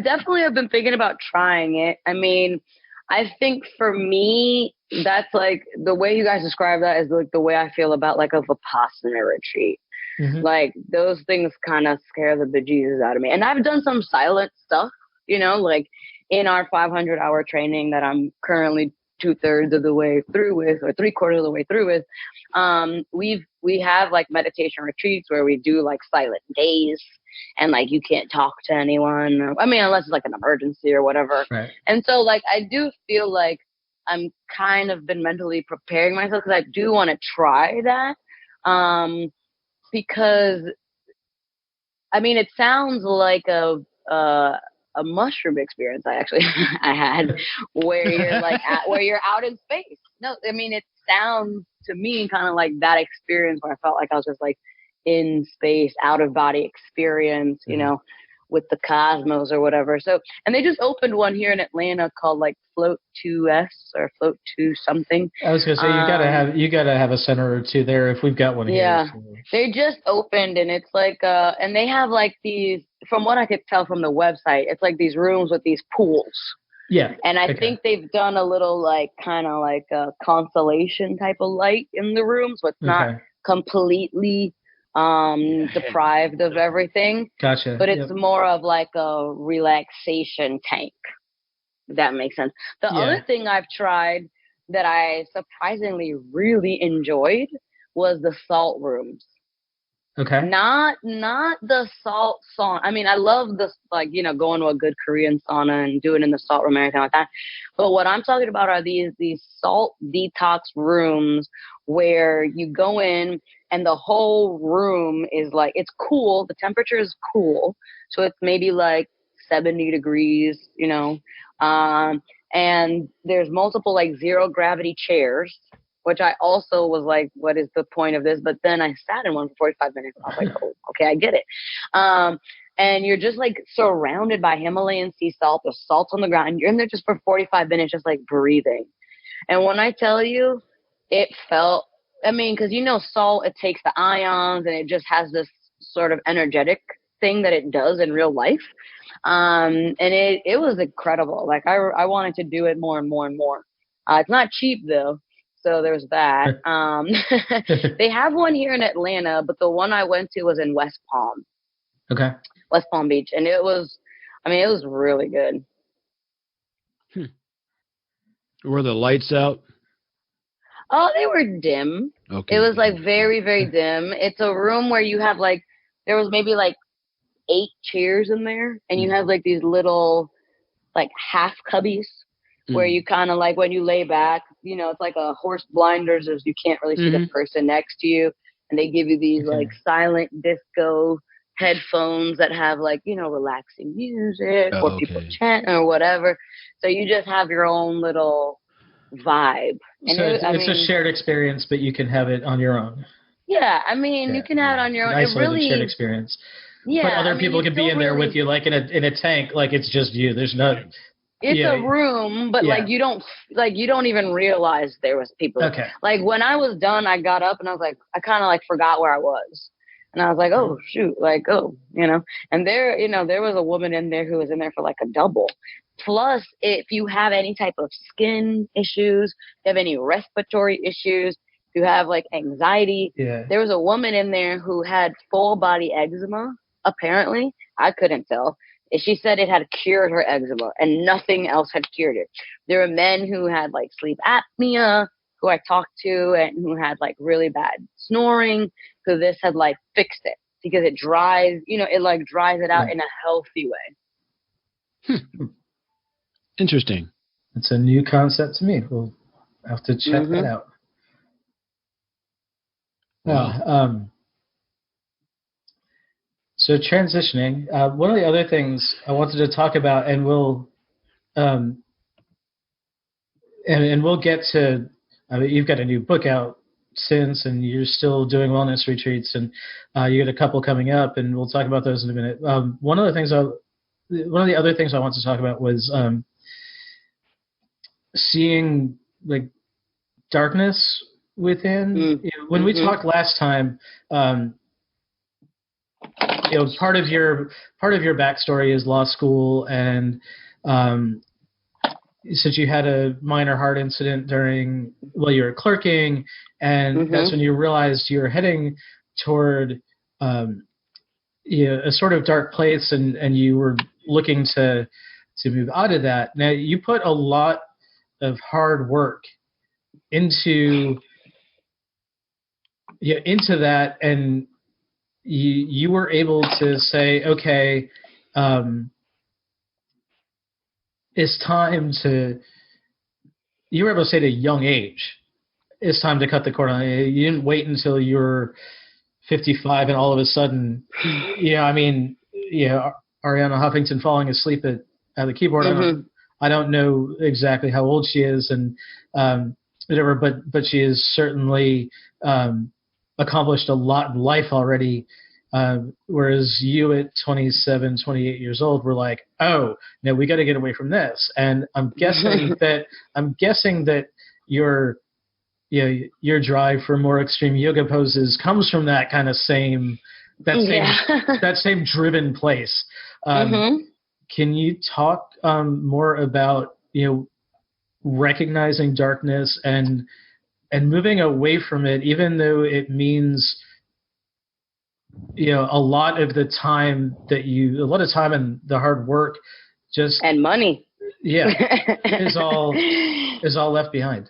definitely have been thinking about trying it. I mean, I think for me, that's like the way you guys describe that is like the way I feel about like a Vipassana retreat. Mm-hmm. Like those things kind of scare the bejesus out of me. And I've done some silent stuff, like in our 500-hour training that I'm currently 2/3 of the way through with, or 3/4 of the way through with. We have like meditation retreats where we do like silent days, and like you can't talk to anyone. I mean, unless it's like an emergency or whatever. Right. And so like I do feel like I'm kind of been mentally preparing myself because I do want to try that. Because I mean, it sounds like a mushroom experience I had where you're like where you're out in space. No, I mean, it sounds to me kind of like that experience where I felt like I was just like in space, out of body experience, with the cosmos or whatever. So, and they just opened one here in Atlanta called like Float 2S or Float 2 something. I was gonna say you gotta have a center or two there if we've got one here. Yeah, so. They just opened, and it's like and they have like these, from what I could tell from the website, it's like these rooms with these pools. Yeah. And I think they've done a little like kind of like a constellation type of light in the rooms, but not completely deprived of everything. Gotcha. But it's more of like a relaxation tank, if that makes sense. The other thing I've tried that I surprisingly really enjoyed was the salt rooms. Okay. Not the salt sauna. I mean, I love this, like, going to a good Korean sauna and doing it in the salt room and everything like that. But what I'm talking about are these salt detox rooms where you go in and the whole room is like, it's cool. The temperature is cool. So it's maybe like 70 degrees, and there's multiple like zero gravity chairs, which I also was like, what is the point of this? But then I sat in one for 45 minutes. I was like, oh, okay, I get it. And you're just like surrounded by Himalayan sea salt. There's salt on the ground. And you're in there just for 45 minutes, just like breathing. And when I tell you, it felt, I mean, because salt, it takes the ions and it just has this sort of energetic thing that it does in real life. And it was incredible. Like I wanted to do it more and more and more. It's not cheap though. So there's that. They have one here in Atlanta, but the one I went to was in West Palm. Okay. West Palm Beach. And it was really good. Were the lights out? Oh, they were dim. Okay. It was like very, very dim. It's a room where you have like, there was maybe like 8 chairs in there. And you have like these little like half cubbies. Where you kind of like when you lay back, it's like a horse blinders, as you can't really see the person next to you, and they give you these like silent disco headphones that have like, relaxing music or people Okay. chant or whatever. So you just have your own little vibe. And So it's a shared experience, but you can have it on your own. Yeah, I mean, you can have it on your own. An isolated It really, shared experience. yeah. But other people can be in there with you, like in a tank, like it's just you. There's no. It's a room, but like you don't even realize there was people. Okay. Like when I was done, I got up and I was like, I kind of like forgot where I was, and I was like, oh shoot, like and there was a woman in there who was in there for like a double. Plus, if you have any type of skin issues, if you have any respiratory issues, if you have like anxiety, there was a woman in there who had full body eczema. Apparently, I couldn't tell. She said it had cured her eczema and nothing else had cured it. There were men who had like sleep apnea, who I talked to, and who had like really bad snoring, who this had like fixed it because it dries, it like dries it out in a healthy way. Interesting. It's a new concept to me. We'll have to check that out. Wow. So transitioning, one of the other things I wanted to talk about, and we'll get to. I mean, you've got a new book out since, and you're still doing wellness retreats, and you got a couple coming up, and we'll talk about those in a minute. One of the other things I wanted to talk about was seeing like darkness within. When we talked last time. Part of your backstory is law school, and since you had a minor heart incident while you were clerking, and that's when you realized you were heading toward a sort of dark place, and you were looking to move out of that. Now you put a lot of hard work into that, and you were able to say, okay, it's time to. You were able to say at a young age, it's time to cut the cord on it. You didn't wait until you were 55 and all of a sudden, Ariana Huffington falling asleep at the keyboard. I don't know exactly how old she is and whatever, but she has certainly accomplished a lot in life already, whereas you at 27, 28 years old were like, oh, no, we got to get away from this. And I'm guessing that your drive for more extreme yoga poses comes from that kind of same driven place. Can you talk more about recognizing darkness and moving away from it, even though it means a lot of time and the hard work and money is all left behind?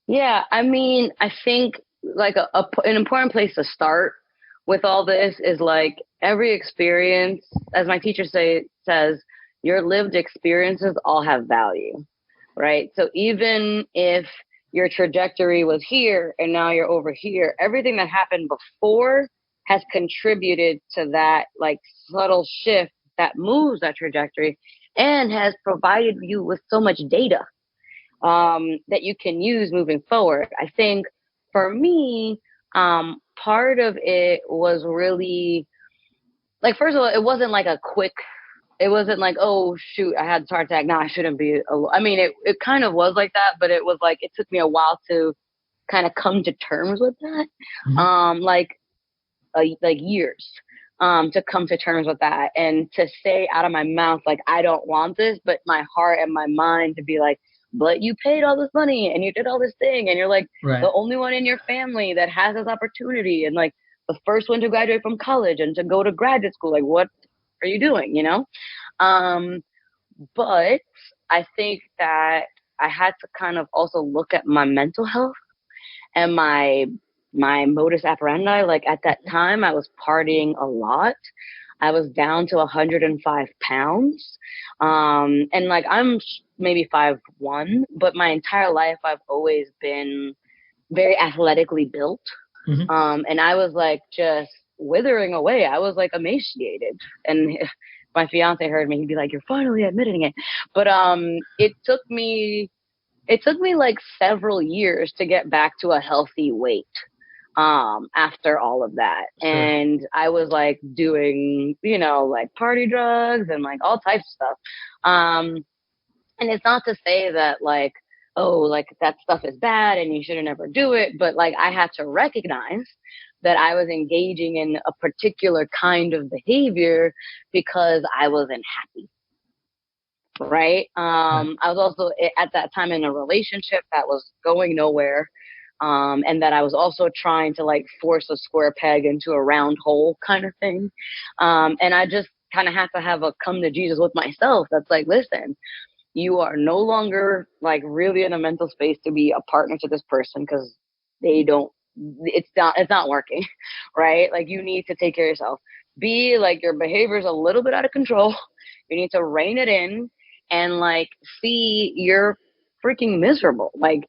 Yeah, I mean, I think like an important place to start with all this is like every experience, as my teacher says, your lived experiences all have value, right? So even if your trajectory was here and now you're over here, everything that happened before has contributed to that like subtle shift that moves that trajectory and has provided you with so much data that you can use moving forward. I think for me, part of it was really like, first of all, it wasn't like it wasn't like, oh shoot, I had a heart attack. Now I shouldn't be. I mean, it kind of was like that, but it was like, it took me a while to kind of come to terms with that. Like years, to come to terms with that and to say out of my mouth, like, I don't want this, but my heart and my mind to be like, but you paid all this money and you did all this thing and you're like the only one in your family that has this opportunity and like the first one to graduate from college and to go to graduate school. Like, what are you doing? But I think that I had to kind of also look at my mental health and my modus operandi. Like at that time I was partying a lot. I was down to 105 pounds. And like, I'm maybe 5'1", but my entire life I've always been very athletically built. And I was like, just withering away. I was like emaciated. And if my fiance heard me, he'd be like, "You're finally admitting it." But it took me like several years to get back to a healthy weight after all of that. Sure. And I was like doing, like party drugs and like all types of stuff. And it's not to say that like, oh, like that stuff is bad and you shouldn't ever do it. But like I had to recognize that I was engaging in a particular kind of behavior because I wasn't happy. Right. I was also at that time in a relationship that was going nowhere. And that I was also trying to like force a square peg into a round hole kind of thing. And I just kind of had to have a come to Jesus with myself. That's like, listen, you are no longer like really in a mental space to be a partner to this person because it's not working. Right. Like you need to take care of yourself. B, like your behavior is a little bit out of control. You need to rein it in. And like, C, you're freaking miserable. Like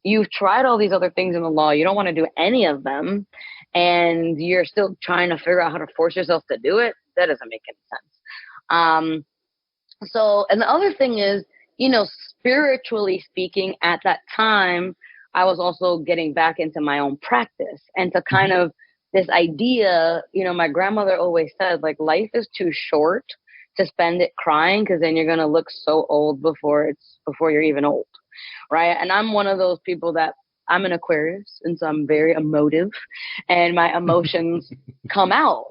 you've tried all these other things in the law. You don't want to do any of them. And you're still trying to figure out how to force yourself to do it. That doesn't make any sense. So, and the other thing is, spiritually speaking, at that time, I was also getting back into my own practice and to kind of this idea, my grandmother always said, like, life is too short to spend it crying because then you're going to look so old before you're even old. Right. And I'm one of those people that I'm an Aquarius. And so I'm very emotive and my emotions come out,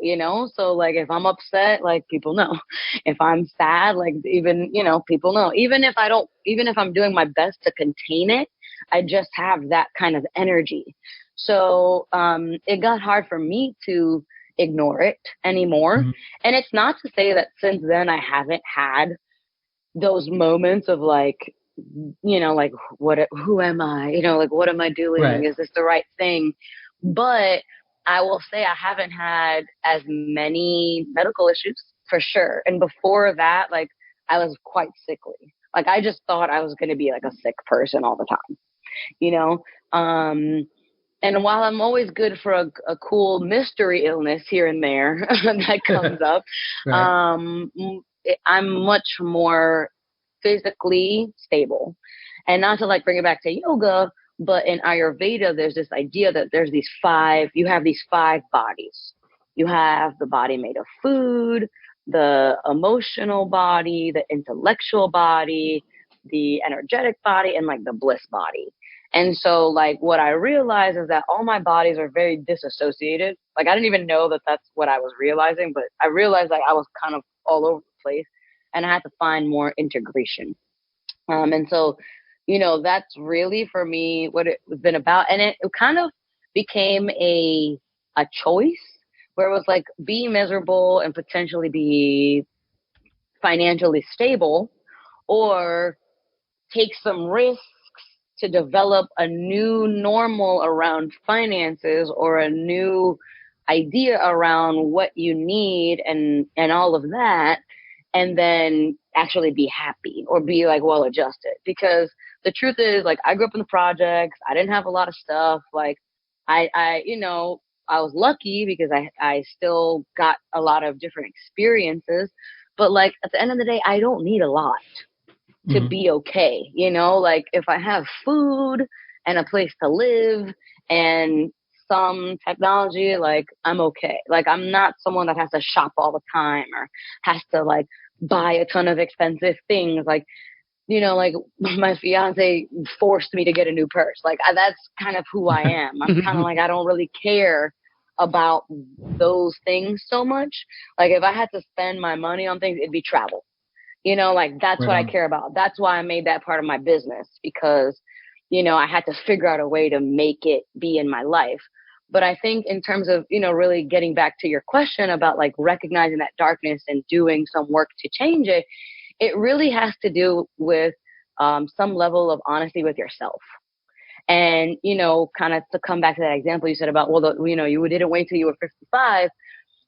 so like if I'm upset, like people know. If I'm sad, like even, people know. Even if I'm doing my best to contain it, I just have that kind of energy. So it got hard for me to ignore it anymore. Mm-hmm. And it's not to say that since then I haven't had those moments of like, like who am I? Like what am I doing? Right. Is this the right thing? But I will say I haven't had as many medical issues for sure. And before that, like I was quite sickly. Like I just thought I was going to be like a sick person all the time, and while I'm always good for a cool mystery illness here and there that comes up, Right. I'm much more physically stable. And not to like bring it back to yoga, but in Ayurveda, there's this idea that you have these five bodies. You have the body made of food, the emotional body, the intellectual body, the energetic body, and like the bliss body. And so like what I realized is that all my bodies are very disassociated. Like I didn't even know that that's what I was realizing, but I realized like I was kind of all over the place and I had to find more integration. And so, that's really for me what it's been about. And it kind of became a choice where it was like be miserable and potentially be financially stable or take some risks to develop a new normal around finances or a new idea around what you need and all of that, and then actually be happy or be like well adjusted. Because the truth is, like, I grew up in the projects. I didn't have a lot of stuff. Like I I was lucky because I still got a lot of different experiences, but like at the end of the day, I don't need a lot to be okay. Like if I have food and a place to live and some technology, like I'm okay. Like I'm not someone that has to shop all the time or has to like buy a ton of expensive things. Like, like my fiance forced me to get a new purse. Like that's kind of who I am. I'm kind of like, I don't really care about those things so much. Like if I had to spend my money on things, it'd be travel. Like that's what I care about. That's why I made that part of my business because, I had to figure out a way to make it be in my life. But I think in terms of, really getting back to your question about like recognizing that darkness and doing some work to change it, it really has to do with some level of honesty with yourself. And, kind of to come back to that example you said about, well, you didn't wait till you were 55.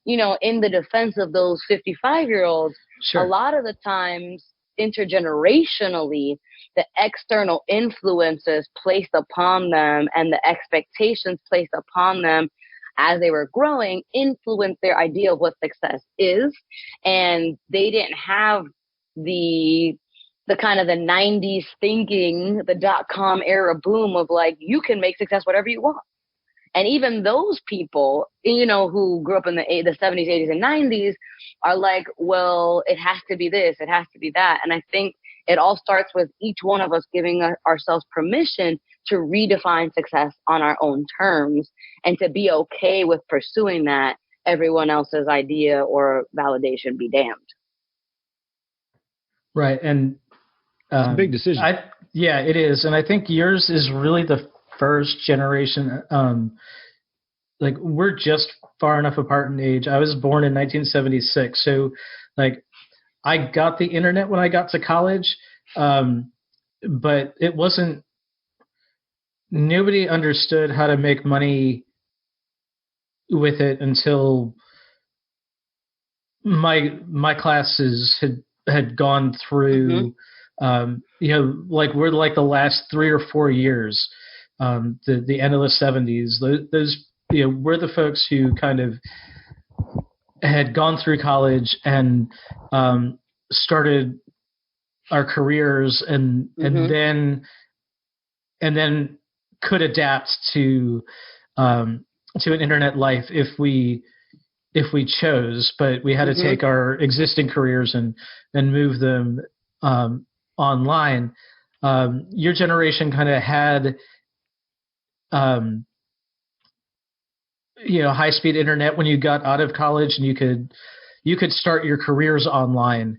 In the defense of those 55-year-olds, sure. A lot of the times intergenerationally, the external influences placed upon them and the expectations placed upon them as they were growing, influenced their idea of what success is. And they didn't have the kind of the 90s thinking, the .com era boom of like, you can make success whatever you want. And even those people, you know, who grew up in the 70s, 80s, and 90s are like, well, it has to be this, it has to be that. And I think it all starts with each one of us giving ourselves permission to redefine success on our own terms and to be okay with pursuing that, everyone else's idea or validation be damned. Right. And it's a big decision. Yeah, it is. And I think yours is really the first generation. Like, we're just far enough apart in age. I was born in 1976. So like, I got the internet when I got to college. But it wasn't, nobody understood how to make money with it until my classes had gone through, you know, like we're like the last 3 or 4 years, the end of the 70s, those, you know, we're the folks who kind of had gone through college and started our careers and then could adapt to an internet life if we chose, but we had to take our existing careers and move them online. Your generation kind of had you know, high-speed internet when you got out of college, and you could start your careers online.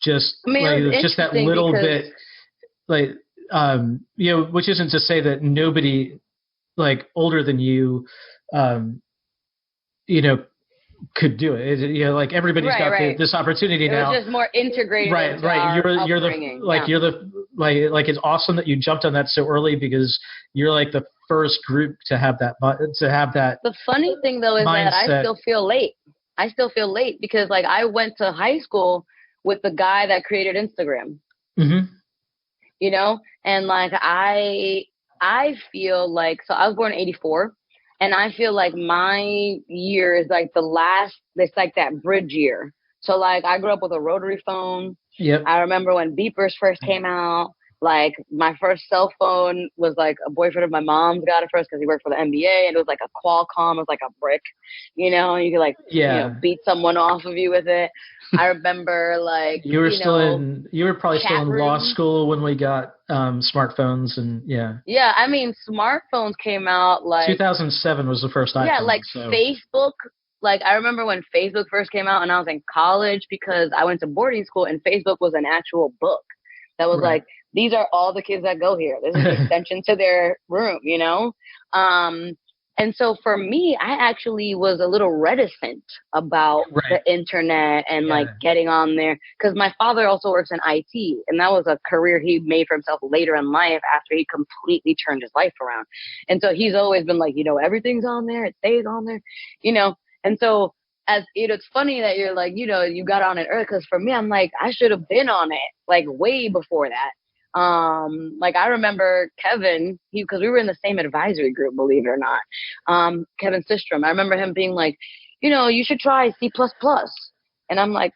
Just that little bit, like, you know, which isn't to say that nobody like older than you, you know, could do it. You know, like everybody's got this opportunity now. It was just more integrated. Right. You're it's awesome that you jumped on that so early, because you're like the first group to have that. The funny thing though is mindset. that I still feel late because like I went to high school with the guy that created Instagram. You know, and like I feel like, so I was born in 84. And I feel like my year is like it's like that bridge year. So like I grew up with a rotary phone. Yep. I remember when beepers first came out. Like my first cell phone was like a boyfriend of my mom's got it first because he worked for the NBA, and it was like a Qualcomm. It was like a brick, you know, and you could like you know, beat someone off of you with it. I remember like you were probably still in law school when we got smartphones, and yeah, I mean smartphones came out like 2007 was the first iPhone. Like Facebook. Like I remember when Facebook first came out, and I was in college because I went to boarding school, and Facebook was an actual book that was like, these are all the kids that go here. This is an extension to their room, you know? And so for me, I actually was a little reticent about the internet and like getting on there, because my father also works in IT, and that was a career he made for himself later in life after he completely turned his life around. And so he's always been like, you know, everything's on there. It stays on there, you know? And so as you know, it's funny that you're like, you know, you got on it early, because for me, I'm like, I should have been on it like way before that. Like I remember Kelvin, because we were in the same advisory group, believe it or not. Kevin Systrom, I remember him being like, you know, you should try C++. And I'm like,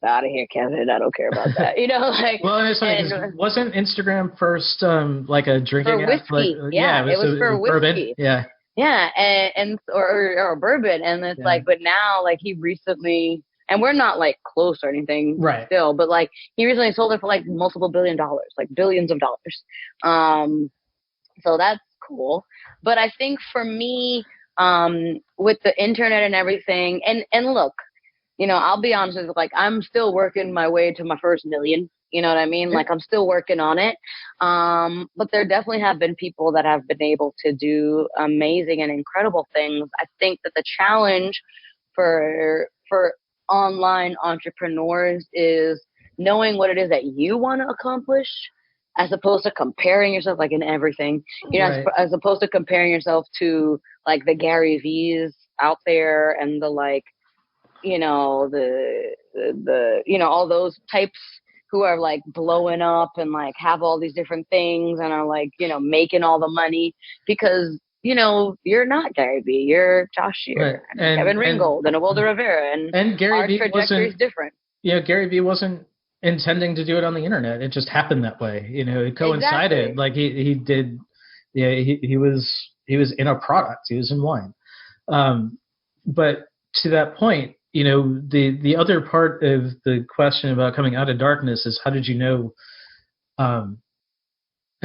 out of here, Kevin. I don't care about that. You know, like. Well, and it's like, wasn't Instagram first like a drinking for whiskey? app? Like, it was for whiskey. Bourbon. Yeah, and or bourbon, and it's like, but now like he recently, and we're not like close or anything still, but like he recently sold it for like multiple $1 billion, like billions of dollars. So that's cool. But I think for me, with the internet and everything, and look, you know, I'll be honest with you, like I'm still working my way to my first million. You know what I mean? Like I'm still working on it. But there definitely have been people that have been able to do amazing and incredible things. I think that the challenge for online entrepreneurs is knowing what it is that you want to accomplish, as opposed to comparing yourself like in everything, you know, as opposed to comparing yourself to like the Gary V's out there and the like, you know, the you know, all those types who are like blowing up and like have all these different things and are like, you know, making all the money, because you're not Gary Vee, you're Josh Shear, right. and Kevin Ringgold, and Awilda Rivera, and Gary our Vee trajectory is different. Gary Vee wasn't intending to do it on the internet. It just happened that way. It coincided. Exactly. Like he did. Yeah, he was in a product. He was in wine. But to that point, the other part of the question about coming out of darkness is how did you know?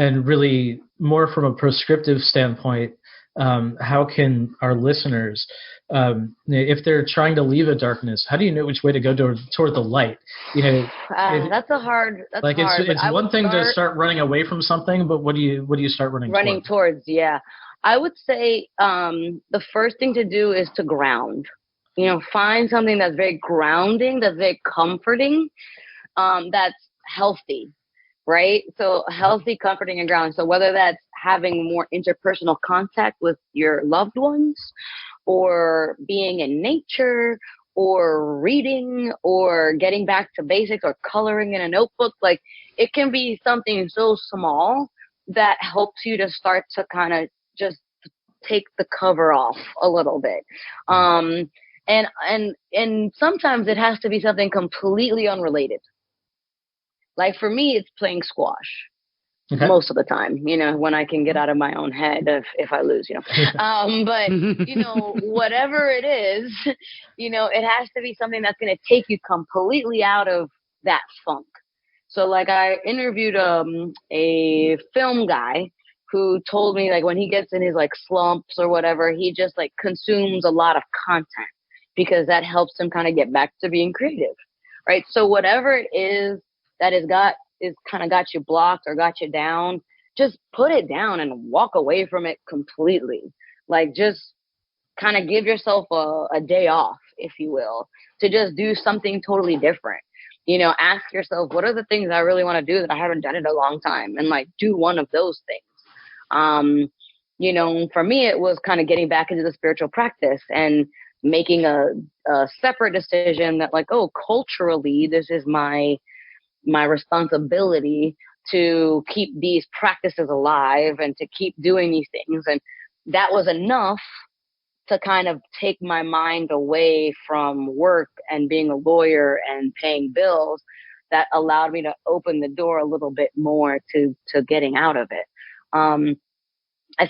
And really more from a prescriptive standpoint, how can our listeners, if they're trying to leave a darkness, how do you know which way to go toward the light? That's hard. It's one thing to start running away from something, but what do you start running towards? Yeah, I would say the first thing to do is to ground. Find something that's very grounding, that's very comforting, that's healthy. Right? So healthy, comforting, and grounding. So whether that's having more interpersonal contact with your loved ones, or being in nature, or reading, or getting back to basics, or coloring in a notebook, like it can be something so small that helps you to start to kind of just take the cover off a little bit. And sometimes it has to be something completely unrelated. Like for me, it's playing squash most of the time, when I can get out of my own head if I lose, but, whatever it is, it has to be something that's going to take you completely out of that funk. So like I interviewed a film guy who told me like when he gets in his like slumps or whatever, he just like consumes a lot of content because that helps him kind of get back to being creative. Right. So whatever it is that kind of got you blocked or got you down, just put it down and walk away from it completely. Like just kind of give yourself a day off, if you will, to just do something totally different. Ask yourself, what are the things I really want to do that I haven't done in a long time? And like do one of those things. For me, it was kind of getting back into the spiritual practice and making a separate decision that like, oh, culturally, this is my responsibility to keep these practices alive and to keep doing these things. And that was enough to kind of take my mind away from work and being a lawyer and paying bills. That allowed me to open the door a little bit more to getting out of it. I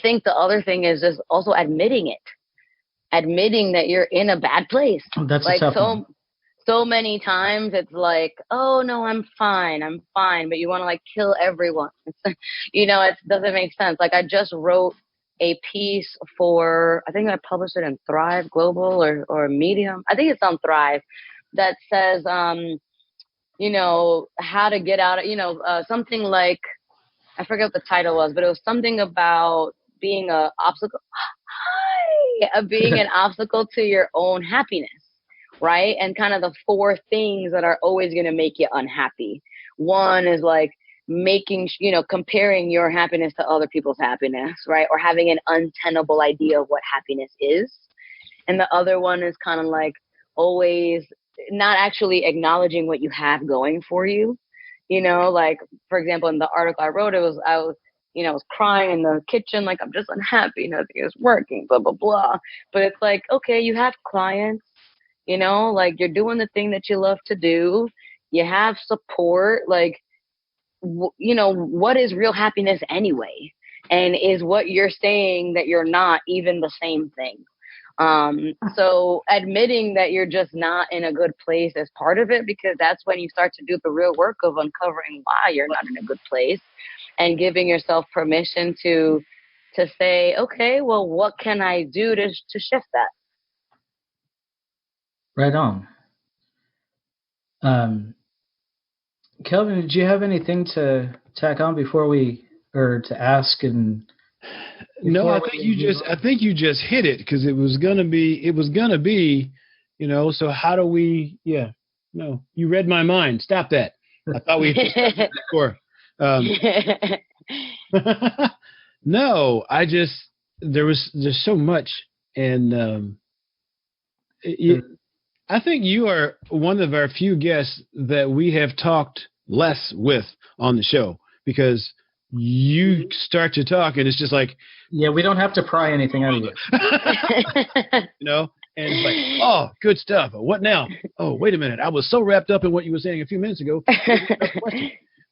think the other thing is just also admitting that you're in a bad place. That's like a tough one. So many times it's like, oh no, I'm fine, but you want to like kill everyone. It doesn't make sense. Like I just wrote a piece for, I think I published it in Thrive Global or Medium. I think it's on Thrive that says, how to get out of, something like, I forget what the title was, but it was something about being an obstacle to your own happiness. Right. And kind of the 4 things that are always going to make you unhappy. One is like comparing your happiness to other people's happiness, right? Or having an untenable idea of what happiness is. And the other one is kind of like always not actually acknowledging what you have going for you. Like, for example, in the article I wrote, I was crying in the kitchen, like, I'm just unhappy, nothing is working, blah, blah, blah. But it's like, okay, you have clients. Like you're doing the thing that you love to do. You have support. Like, what is real happiness anyway? And is what you're saying that you're not even the same thing? So admitting that you're just not in a good place is part of it, because that's when you start to do the real work of uncovering why you're not in a good place and giving yourself permission to say, okay, well, what can I do to shift that? Right on. Kelvin, did you have anything to tack on or to ask? And no, I think you just hit it, because it was gonna be, so how do we? Yeah, no, you read my mind. Stop that. I thought we hit before. No, there's so much, and I think you are one of our few guests that we have talked less with on the show, because you start to talk, and it's just like, yeah, we don't have to pry anything out of you. you know, and it's like, oh, good stuff. What now? Oh, wait a minute. I was so wrapped up in what you were saying a few minutes ago.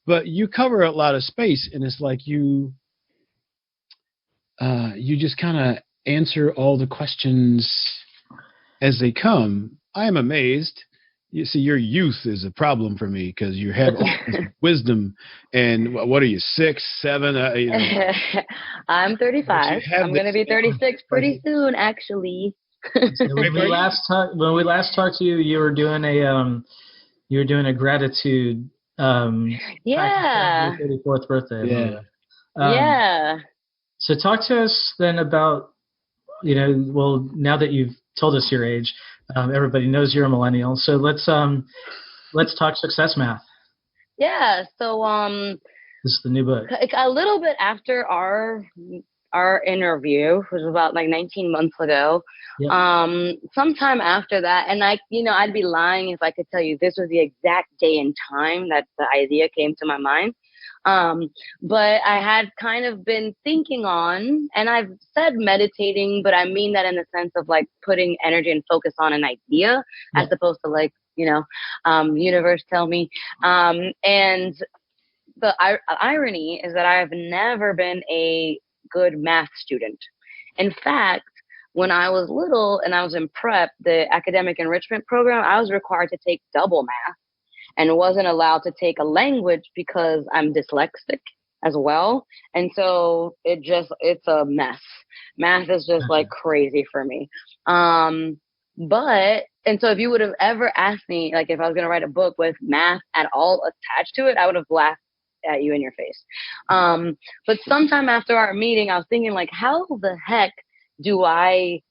But you cover a lot of space, and it's like you just kind of answer all the questions as they come. I am amazed. You see, your youth is a problem for me because you have all this wisdom. And what are you, 6, 7? You know, I'm 35. I'm going to be 36 pretty soon, actually. So when we last talked to you, you were doing a gratitude. Yeah. 34th birthday. Yeah. Yeah. So talk to us then about, well, now that you've told us your age, everybody knows you're a millennial. So let's talk success math. Yeah. So this is the new book. A little bit after our interview, which was about like 19 months ago. Yep. Sometime after that, and I'd be lying if I could tell you this was the exact day and time that the idea came to my mind. But I had kind of been thinking on, and I've said meditating, but I mean that in the sense of like putting energy and focus on an idea as opposed to like, universe tell me. And the irony is that I have never been a good math student. In fact, when I was little and I was in prep, the academic enrichment program, I was required to take double math and wasn't allowed to take a language because I'm dyslexic as well. And so it's a mess. Math is just like crazy for me. And so if you would have ever asked me, like if I was going to write a book with math at all attached to it, I would have laughed at you in your face. But sometime after our meeting, I was thinking like, how the heck do I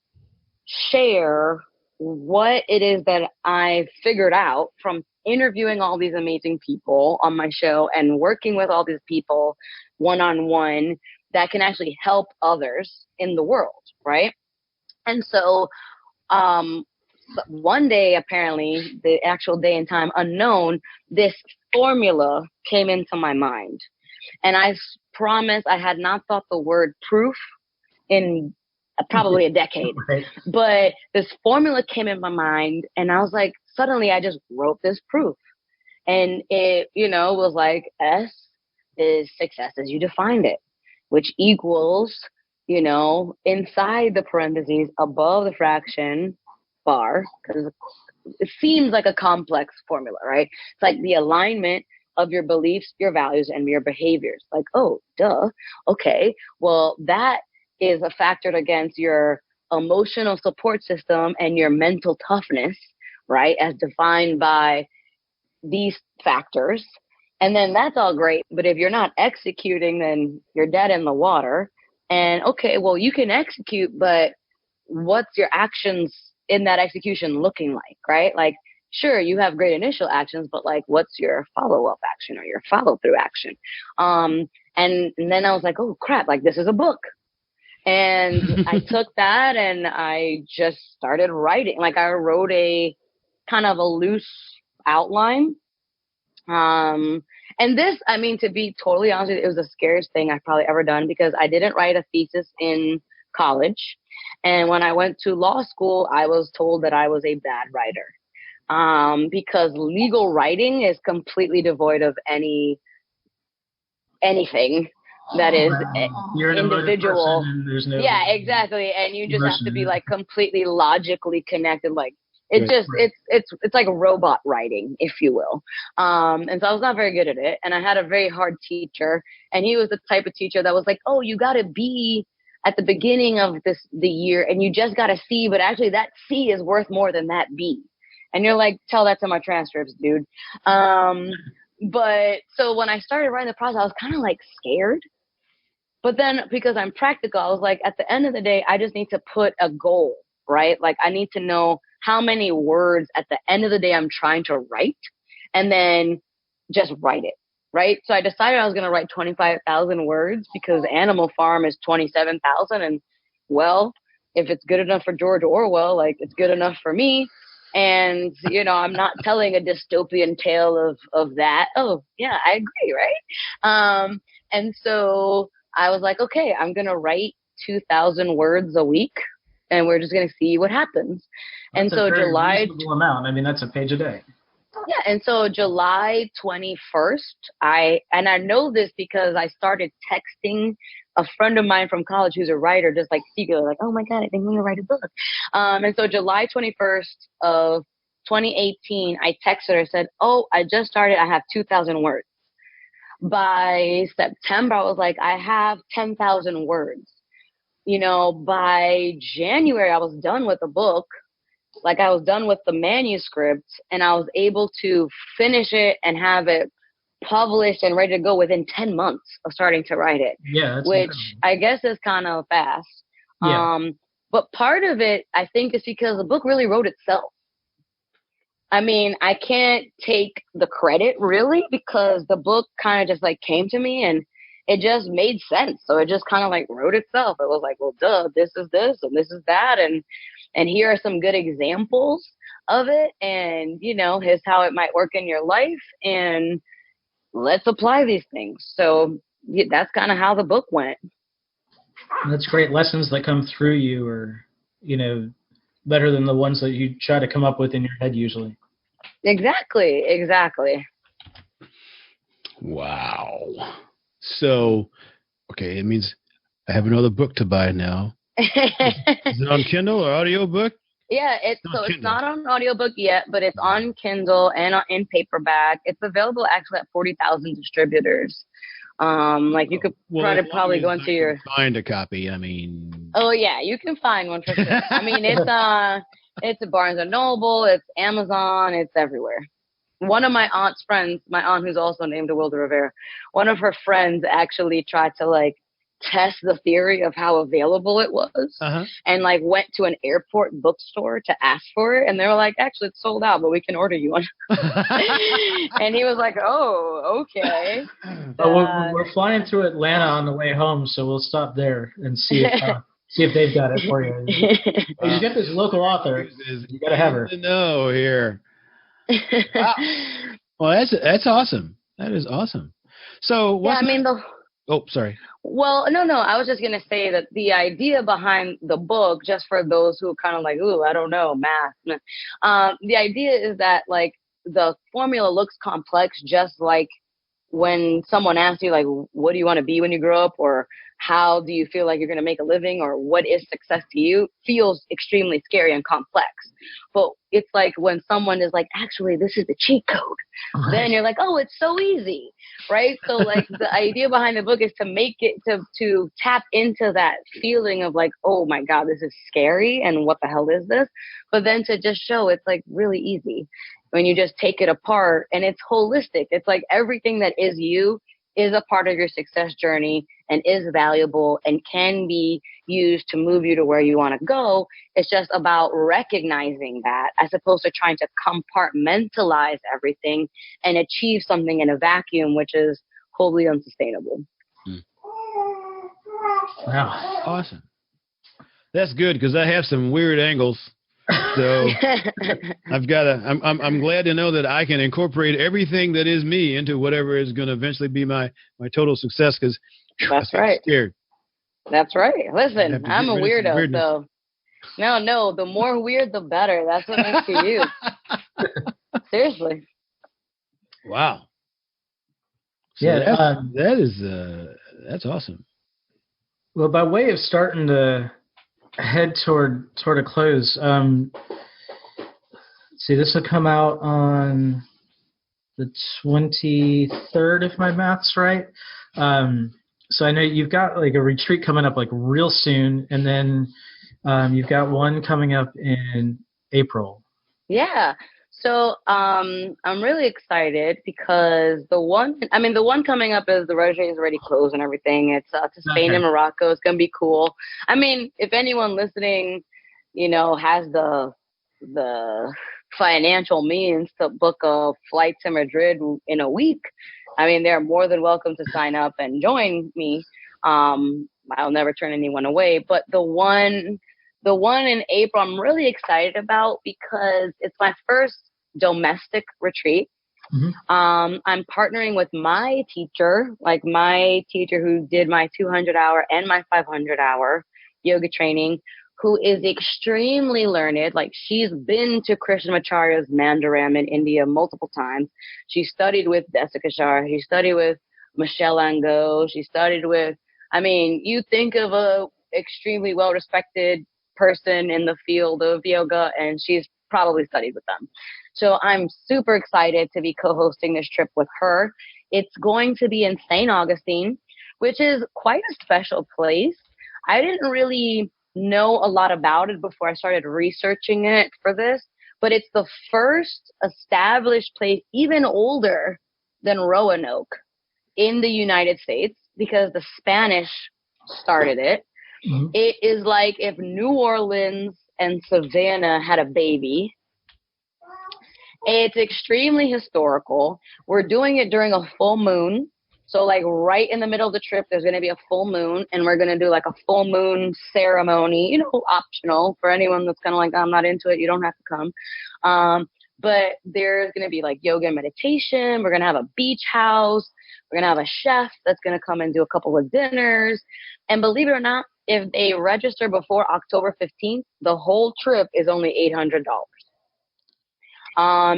share what it is that I figured out from interviewing all these amazing people on my show and working with all these people one-on-one that can actually help others in the world, right? And so one day, apparently, the actual day and time unknown, this formula came into my mind. And I promise I had not thought the word proof in probably a decade. Right. But this formula came in my mind, and I was like, suddenly I just wrote this proof. And it, was like S is success as you defined it, which equals, inside the parentheses above the fraction bar, because it seems like a complex formula, right? It's like the alignment of your beliefs, your values, and your behaviors. Like, oh, duh. Okay. Well, that is factored against your emotional support system and your mental toughness, right? As defined by these factors. And then that's all great. But if you're not executing, then you're dead in the water. And okay, well, you can execute, but what's your actions in that execution looking like, right? Like, sure, you have great initial actions, but like, what's your follow-up action or your follow-through action? And then I was like, oh crap, like this is a book. And I took that and I just started writing. Like I wrote a kind of a loose outline. And this, to be totally honest with you, it was the scariest thing I've probably ever done because I didn't write a thesis in college. And when I went to law school, I was told that I was a bad writer. Because legal writing is completely devoid of anything that is You're an individual. There's no exactly. And you just have to be like completely logically connected. Like it's like a robot writing, if you will. And so I was not very good at it. And I had a very hard teacher, and he was the type of teacher that was like, oh, you got to be at the beginning of the year and you just got a C, but actually that C is worth more than that B. And you're like, tell that to my transcripts, dude. But so when I started writing the process, I was kind of like scared. But then because I'm practical, I was like, at the end of the day, I just need to put a goal, right? Like I need to know how many words at the end of the day I'm trying to write, and then just write it, right? So I decided I was going to write 25,000 words because Animal Farm is 27,000. And well, if it's good enough for George Orwell, like it's good enough for me. And, I'm not telling a dystopian tale of that. Oh, yeah, I agree, right? And so I was like, okay, I'm going to write 2,000 words a week, and we're just going to see what happens. That's and so a very July, reasonable amount. I mean, that's a page a day. yeah, and so July 21st, I know this because I started texting a friend of mine from college who's a writer, just like secretly, like, oh my God, I think I'm going to write a book. And so July 21st of 2018, I texted her, said, oh, I just started. I have 2,000 words. By September, I was like, I have 10,000 words. By January, I was done with the book. Like, I was done with the manuscript, and I was able to finish it and have it published and ready to go within 10 months of starting to write it. Yeah, that's which incredible. I guess is kind of fast. Yeah. But part of it, I think, is because the book really wrote itself. I mean, I can't take the credit really, because the book kind of just like came to me and it just made sense. So it just kind of like wrote itself. It was like, well, duh, this is this and this is that. And here are some good examples of it. And, here's how it might work in your life. And let's apply these things. So that's kind of how the book went. That's great. Lessons that come through you are, better than the ones that you try to come up with in your head usually. Exactly. Wow. So, okay, it means I have another book to buy now. Is it on Kindle or audiobook? Yeah, it's not on audiobook yet, but it's on Kindle and in paperback. It's available actually at 40,000 distributors. You could probably go into your find a copy. I mean, oh yeah, you can find one for sure. I mean, it's a Barnes and Noble, it's Amazon, it's everywhere. One of my aunt's friends, my aunt who's also named Awilda Rivera, one of her friends actually tried to test the theory of how available it was, and went to an airport bookstore to ask for it, and they were like, actually it's sold out, but we can order you one. And he was like, oh, okay. We're flying through Atlanta on the way home, so we'll stop there and see if they've got it for you. You get this local author, you got to have her. No, here. Wow. Well, that's awesome. That is awesome. So oh, sorry. Well, no. I was just going to say that the idea behind the book, just for those who are kind of like, ooh, I don't know, math. The idea is that the formula looks complex, just like when someone asks you, what do you want to be when you grow up? Or how do you feel like you're going to make a living? Or what is success to you? Feels extremely scary and complex. But it's like when someone is like, actually, this is the cheat code. Then you're like, oh, it's so easy, right? So the idea behind the book is to make it to tap into that feeling of oh my God, this is scary and what the hell is this? But then to just show it's really easy when you just take it apart, and it's holistic. It's everything that is you is a part of your success journey and is valuable and can be used to move you to where you want to go. It's just about recognizing that, as opposed to trying to compartmentalize everything and achieve something in a vacuum, which is wholly unsustainable. Wow. Awesome. That's good, because I have some weird angles. So I'm glad to know that I can incorporate everything that is me into whatever is going to eventually be my total success. Because that's right. Scared. That's right. Listen, I'm a weirdo, so no. The more weird, the better. That's what makes you you. Seriously. Wow. So Yeah, that's awesome. Well, by way of starting to head toward a close, see, this will come out on the 23rd, if my math's right. So I know you've got a retreat coming up real soon, and then you've got one coming up in April. Yeah. So I'm really excited because the one coming up is the registration is already closed and everything. It's to Spain and Morocco. It's gonna be cool. I mean, if anyone listening, has the financial means to book a flight to Madrid in a week, I mean, they're more than welcome to sign up and join me. I'll never turn anyone away. But the one in April, I'm really excited about because it's my first domestic retreat. I'm partnering with my teacher who did my 200-hour and my 500-hour yoga training, who is extremely learned. Like, she's been to Krishnamacharya's Mandaram in India multiple times. She studied with Desikachar. She studied with Michelle Angot. She studied with, you think of a extremely well-respected person in the field of yoga, and she's probably studied with them. So I'm super excited to be co-hosting this trip with her. It's going to be in St. Augustine, which is quite a special place. I didn't really know a lot about it before I started researching it for this, but it's the first established place, even older than Roanoke, in the United States, because the Spanish started it. Mm-hmm. It is like if New Orleans and Savannah had a baby. It's extremely historical. We're doing it during a full moon. So like right in the middle of the trip, there's going to be a full moon, and we're going to do like a full moon ceremony, optional for anyone that's kind of like, I'm not into it. You don't have to come. But there's going to be like yoga and meditation. We're going to have a beach house. We're going to have a chef that's going to come and do a couple of dinners. And believe it or not, if they register before October 15th, the whole trip is only $800.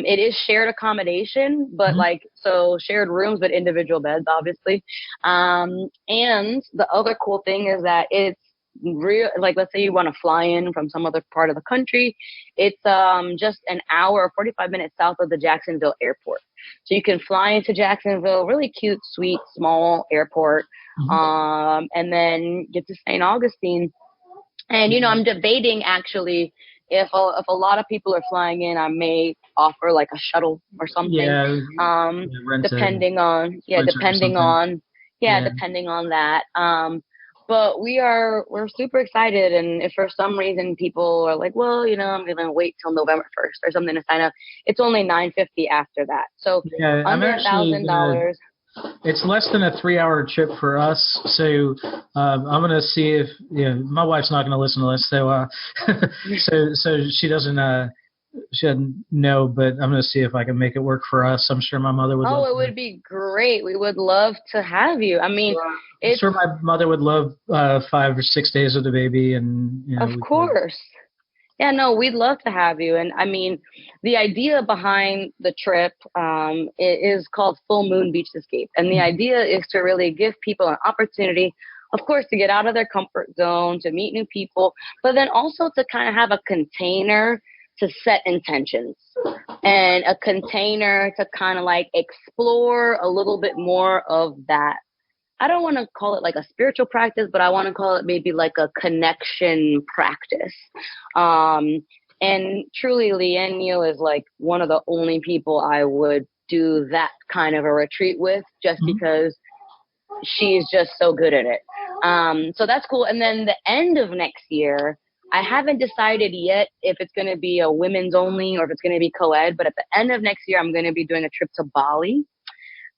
It is shared accommodation, but so shared rooms, but individual beds, obviously. And the other cool thing is that it's real. Like, let's say you want to fly in from some other part of the country. It's just an hour or 45 minutes south of the Jacksonville airport. So you can fly into Jacksonville, really cute, sweet, small airport, and then get to St. Augustine. And, I'm debating actually, if a lot of people are flying in, I may offer like a shuttle or something. Depending on that. But we're super excited, and if for some reason people are like, well, I'm gonna wait till November 1st or something to sign up, it's only $950 after that. So under $1,000. It's less than a 3-hour trip for us, so I'm gonna see if my wife's not gonna listen to this, so she doesn't know, but I'm gonna see if I can make it work for us. I'm sure my mother would. It would be great. We would love to have you. I'm sure my mother would love 5 or 6 days with the baby, and of course. Yeah, no, we'd love to have you. And the idea behind the trip is called Full Moon Beach Escape. And the idea is to really give people an opportunity, of course, to get out of their comfort zone, to meet new people, but then also to kind of have a container to set intentions and a container to kind of like explore a little bit more of that. I don't want to call it like a spiritual practice, but I want to call it maybe like a connection practice. And truly, Leanne Neal is like one of the only people I would do that kind of a retreat with, just because she's just so good at it. So that's cool. And then the end of next year, I haven't decided yet if it's going to be a women's only or if it's going to be co-ed, but at the end of next year, I'm going to be doing a trip to Bali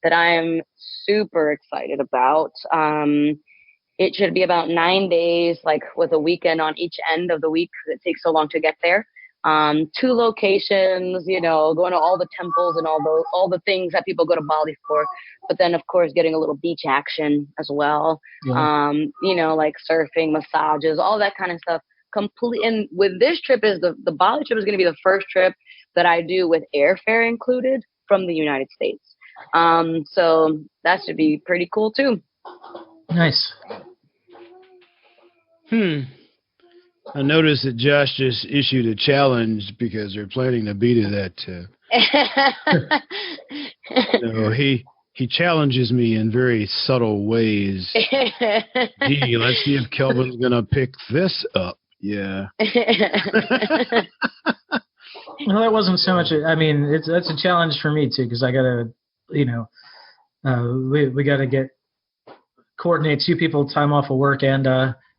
that I'm super excited about. It should be about 9 days, like with a weekend on each end of the week, because it takes so long to get there. 2 locations, going to all the temples and all the things that people go to Bali for. But then, of course, getting a little beach action as well. Yeah. Like surfing, massages, all that kind of stuff. And with this trip, the Bali trip is going to be the first trip that I do with airfare included from the United States. So that should be pretty cool too. Nice. I noticed that Josh just issued a challenge because they're planning to be to that. So he challenges me in very subtle ways. Gee, let's see if Kelvin's gonna pick this up. Yeah. Well, that wasn't so much. That's a challenge for me too, because I gotta, we gotta coordinate 2 people time off of work and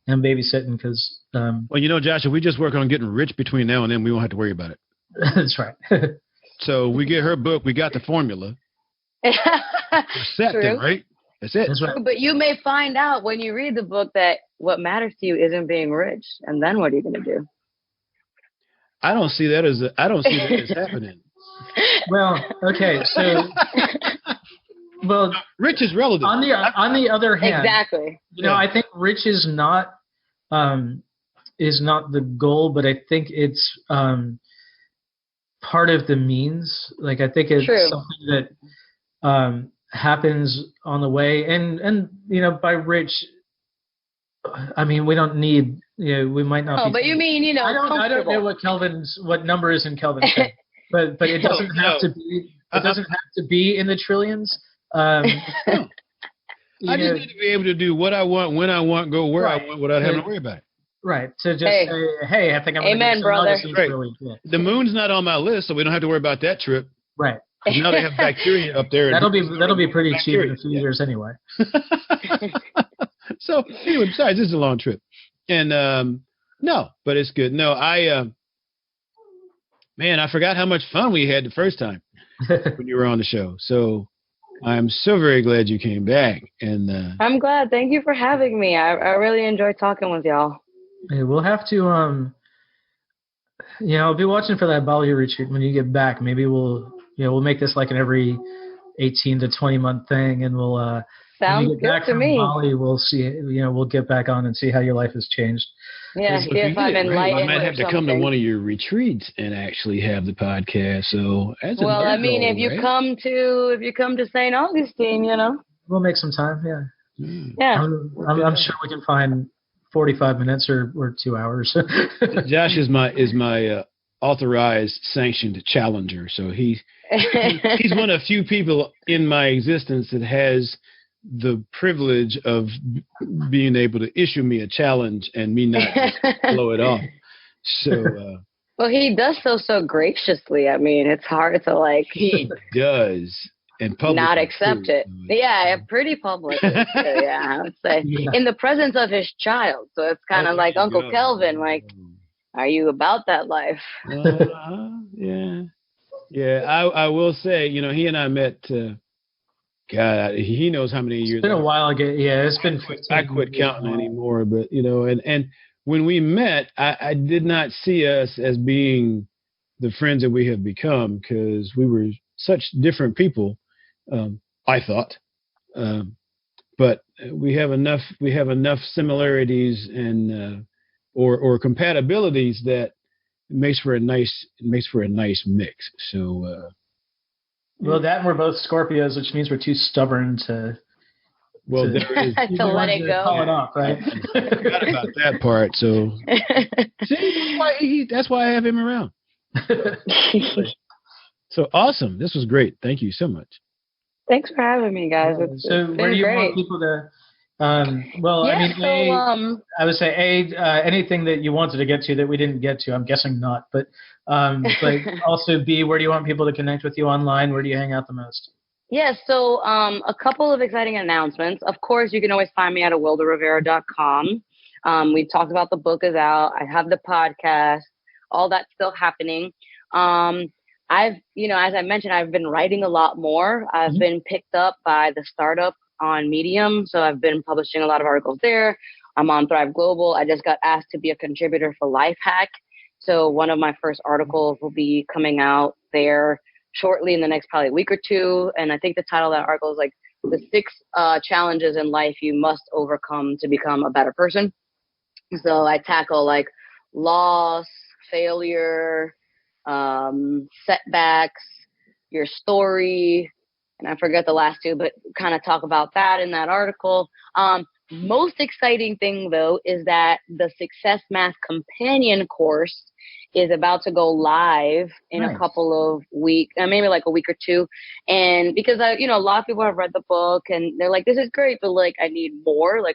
babysitting, because. Well, Josh, if we just work on getting rich between now and then, we won't have to worry about it. That's right. So we get her book, we got the formula. We're set then, right? That's it. That's right. But you may find out when you read the book that what matters to you isn't being rich, and then what are you going to do? I don't see that as happening. Well, okay, so well, Rich is relative. on the other hand, exactly. I think rich is not the goal, but I think it's part of the means. Like I think it's True. something that happens on the way, and by rich, I mean we don't need. We might not. Oh, but you mean I don't know what number is in Kelvin's head, but it doesn't have to be. It doesn't have to be in the trillions. I just need to be able to do what I want, when I want, go where I want, without having to worry about it. Right. To just say, hey, I think I'm going to Amen, brother. Right. The moon's not on my list, so we don't have to worry about that trip. Right. Now they have bacteria up there. That'll be pretty cheap in a few years anyway. So anyway, besides, this is a long trip, and no, but it's good. No, man, I forgot how much fun we had the first time when you were on the show. So I'm so very glad you came back, and I'm glad. Thank you for having me. I really enjoyed talking with y'all. Hey, we'll have to I'll be watching for that Bali retreat when you get back. Maybe we'll make this like an every 18 to 20 month thing, and we'll sounds when you get back good to from me. Bali, we'll see. We'll get back on and see how your life has changed. Yeah, if I'm enlightened. I might have to come to one of your retreats and actually have the podcast. So that's well, I mean, goal, if you come to St. Augustine, we'll make some time. Yeah. Yeah. I'm sure we can find 45 minutes or 2 hours. Josh is my authorized, sanctioned challenger. So he's one of few people in my existence that has the privilege of being able to issue me a challenge and me not blow it off. So well, he does so graciously. I mean, it's hard to he does and not accept too. it. Yeah, pretty public. Yeah, I would say in the presence of his child. So it's kind of like Uncle Kelvin. Like, are you about that life? Yeah. I will say, he and I met. God, he knows how many years. It's been a while ago. Yeah, it's been 15 I quit counting anymore, but and when we met, I did not see us as being the friends that we have become because we were such different people. I thought, but we have enough similarities and or compatibilities that it makes for a nice mix. So. Well, that and we're both Scorpios, which means we're too stubborn to there is to let it go. Call it off, right? I forgot about that part. So see, that's why I have him around. So awesome! This was great. Thank you so much. Thanks for having me, guys. So where do you want people to? I would say anything that you wanted to get to that we didn't get to. I'm guessing not, but also B, where do you want people to connect with you online? Where do you hang out the most? Yeah, so a couple of exciting announcements. Of course, you can always find me at awildarivera.com. We talked about the book is out. I have the podcast. All that's still happening. I've, as I mentioned, I've been writing a lot more. I've been picked up by the startup on Medium, so I've been publishing a lot of articles there. I'm on Thrive Global. I just got asked to be a contributor for Lifehack, so one of my first articles will be coming out there shortly in the next probably week or two. And I think the title of that article is like the 6 challenges in life you must overcome to become a better person. So I tackle like loss, failure, setbacks, your story, and I forget the last 2, but kind of talk about that in that article. Most exciting thing, though, is that the Success Math Companion course is about to go live in a couple of weeks, maybe like a week or 2. And because a lot of people have read the book and they're like, this is great, but like, I need more. Like,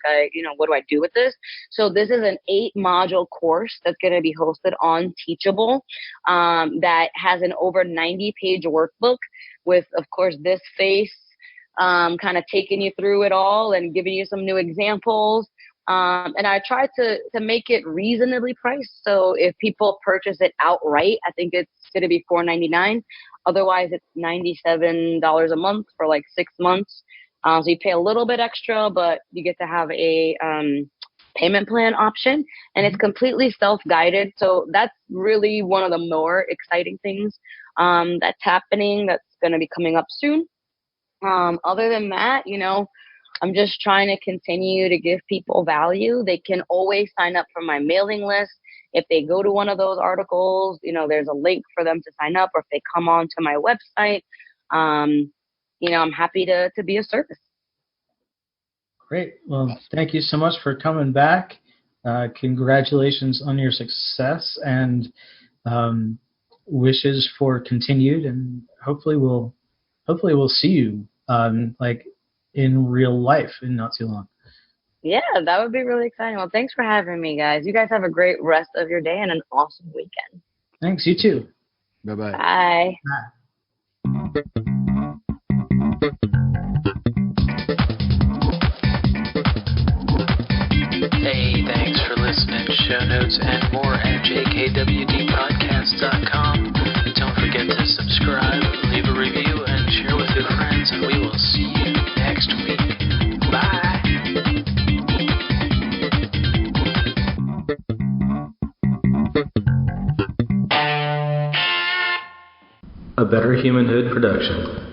what do I do with this? So this is an 8-module course that's going to be hosted on Teachable, that has an over 90-page workbook with, of course, this face, kind of taking you through it all and giving you some new examples. And I tried to make it reasonably priced. So if people purchase it outright, I think it's going to be $4.99. Otherwise, it's $97 a month for like 6 months. So you pay a little bit extra, but you get to have a payment plan option, and it's completely self-guided. So that's really one of the more exciting things that's happening, that's going to be coming up soon. Other than that, I'm just trying to continue to give people value. They can always sign up for my mailing list. If they go to one of those articles, there's a link for them to sign up, or if they come on to my website, I'm happy to be of service. Great. Well, thank you so much for coming back. Congratulations on your success, and wishes for continued, and hopefully we'll see you like in real life in not too long. Yeah, that would be really exciting. Well, thanks for having me, guys. You guys have a great rest of your day and an awesome weekend. Thanks. You too. Bye-bye. Bye. Hey, thanks for listening. Show notes and more at jkwdpodcast.com. Don't forget to subscribe, leave a review, and share with your friends, and we will see you next week. Bye. A Better Humanhood production.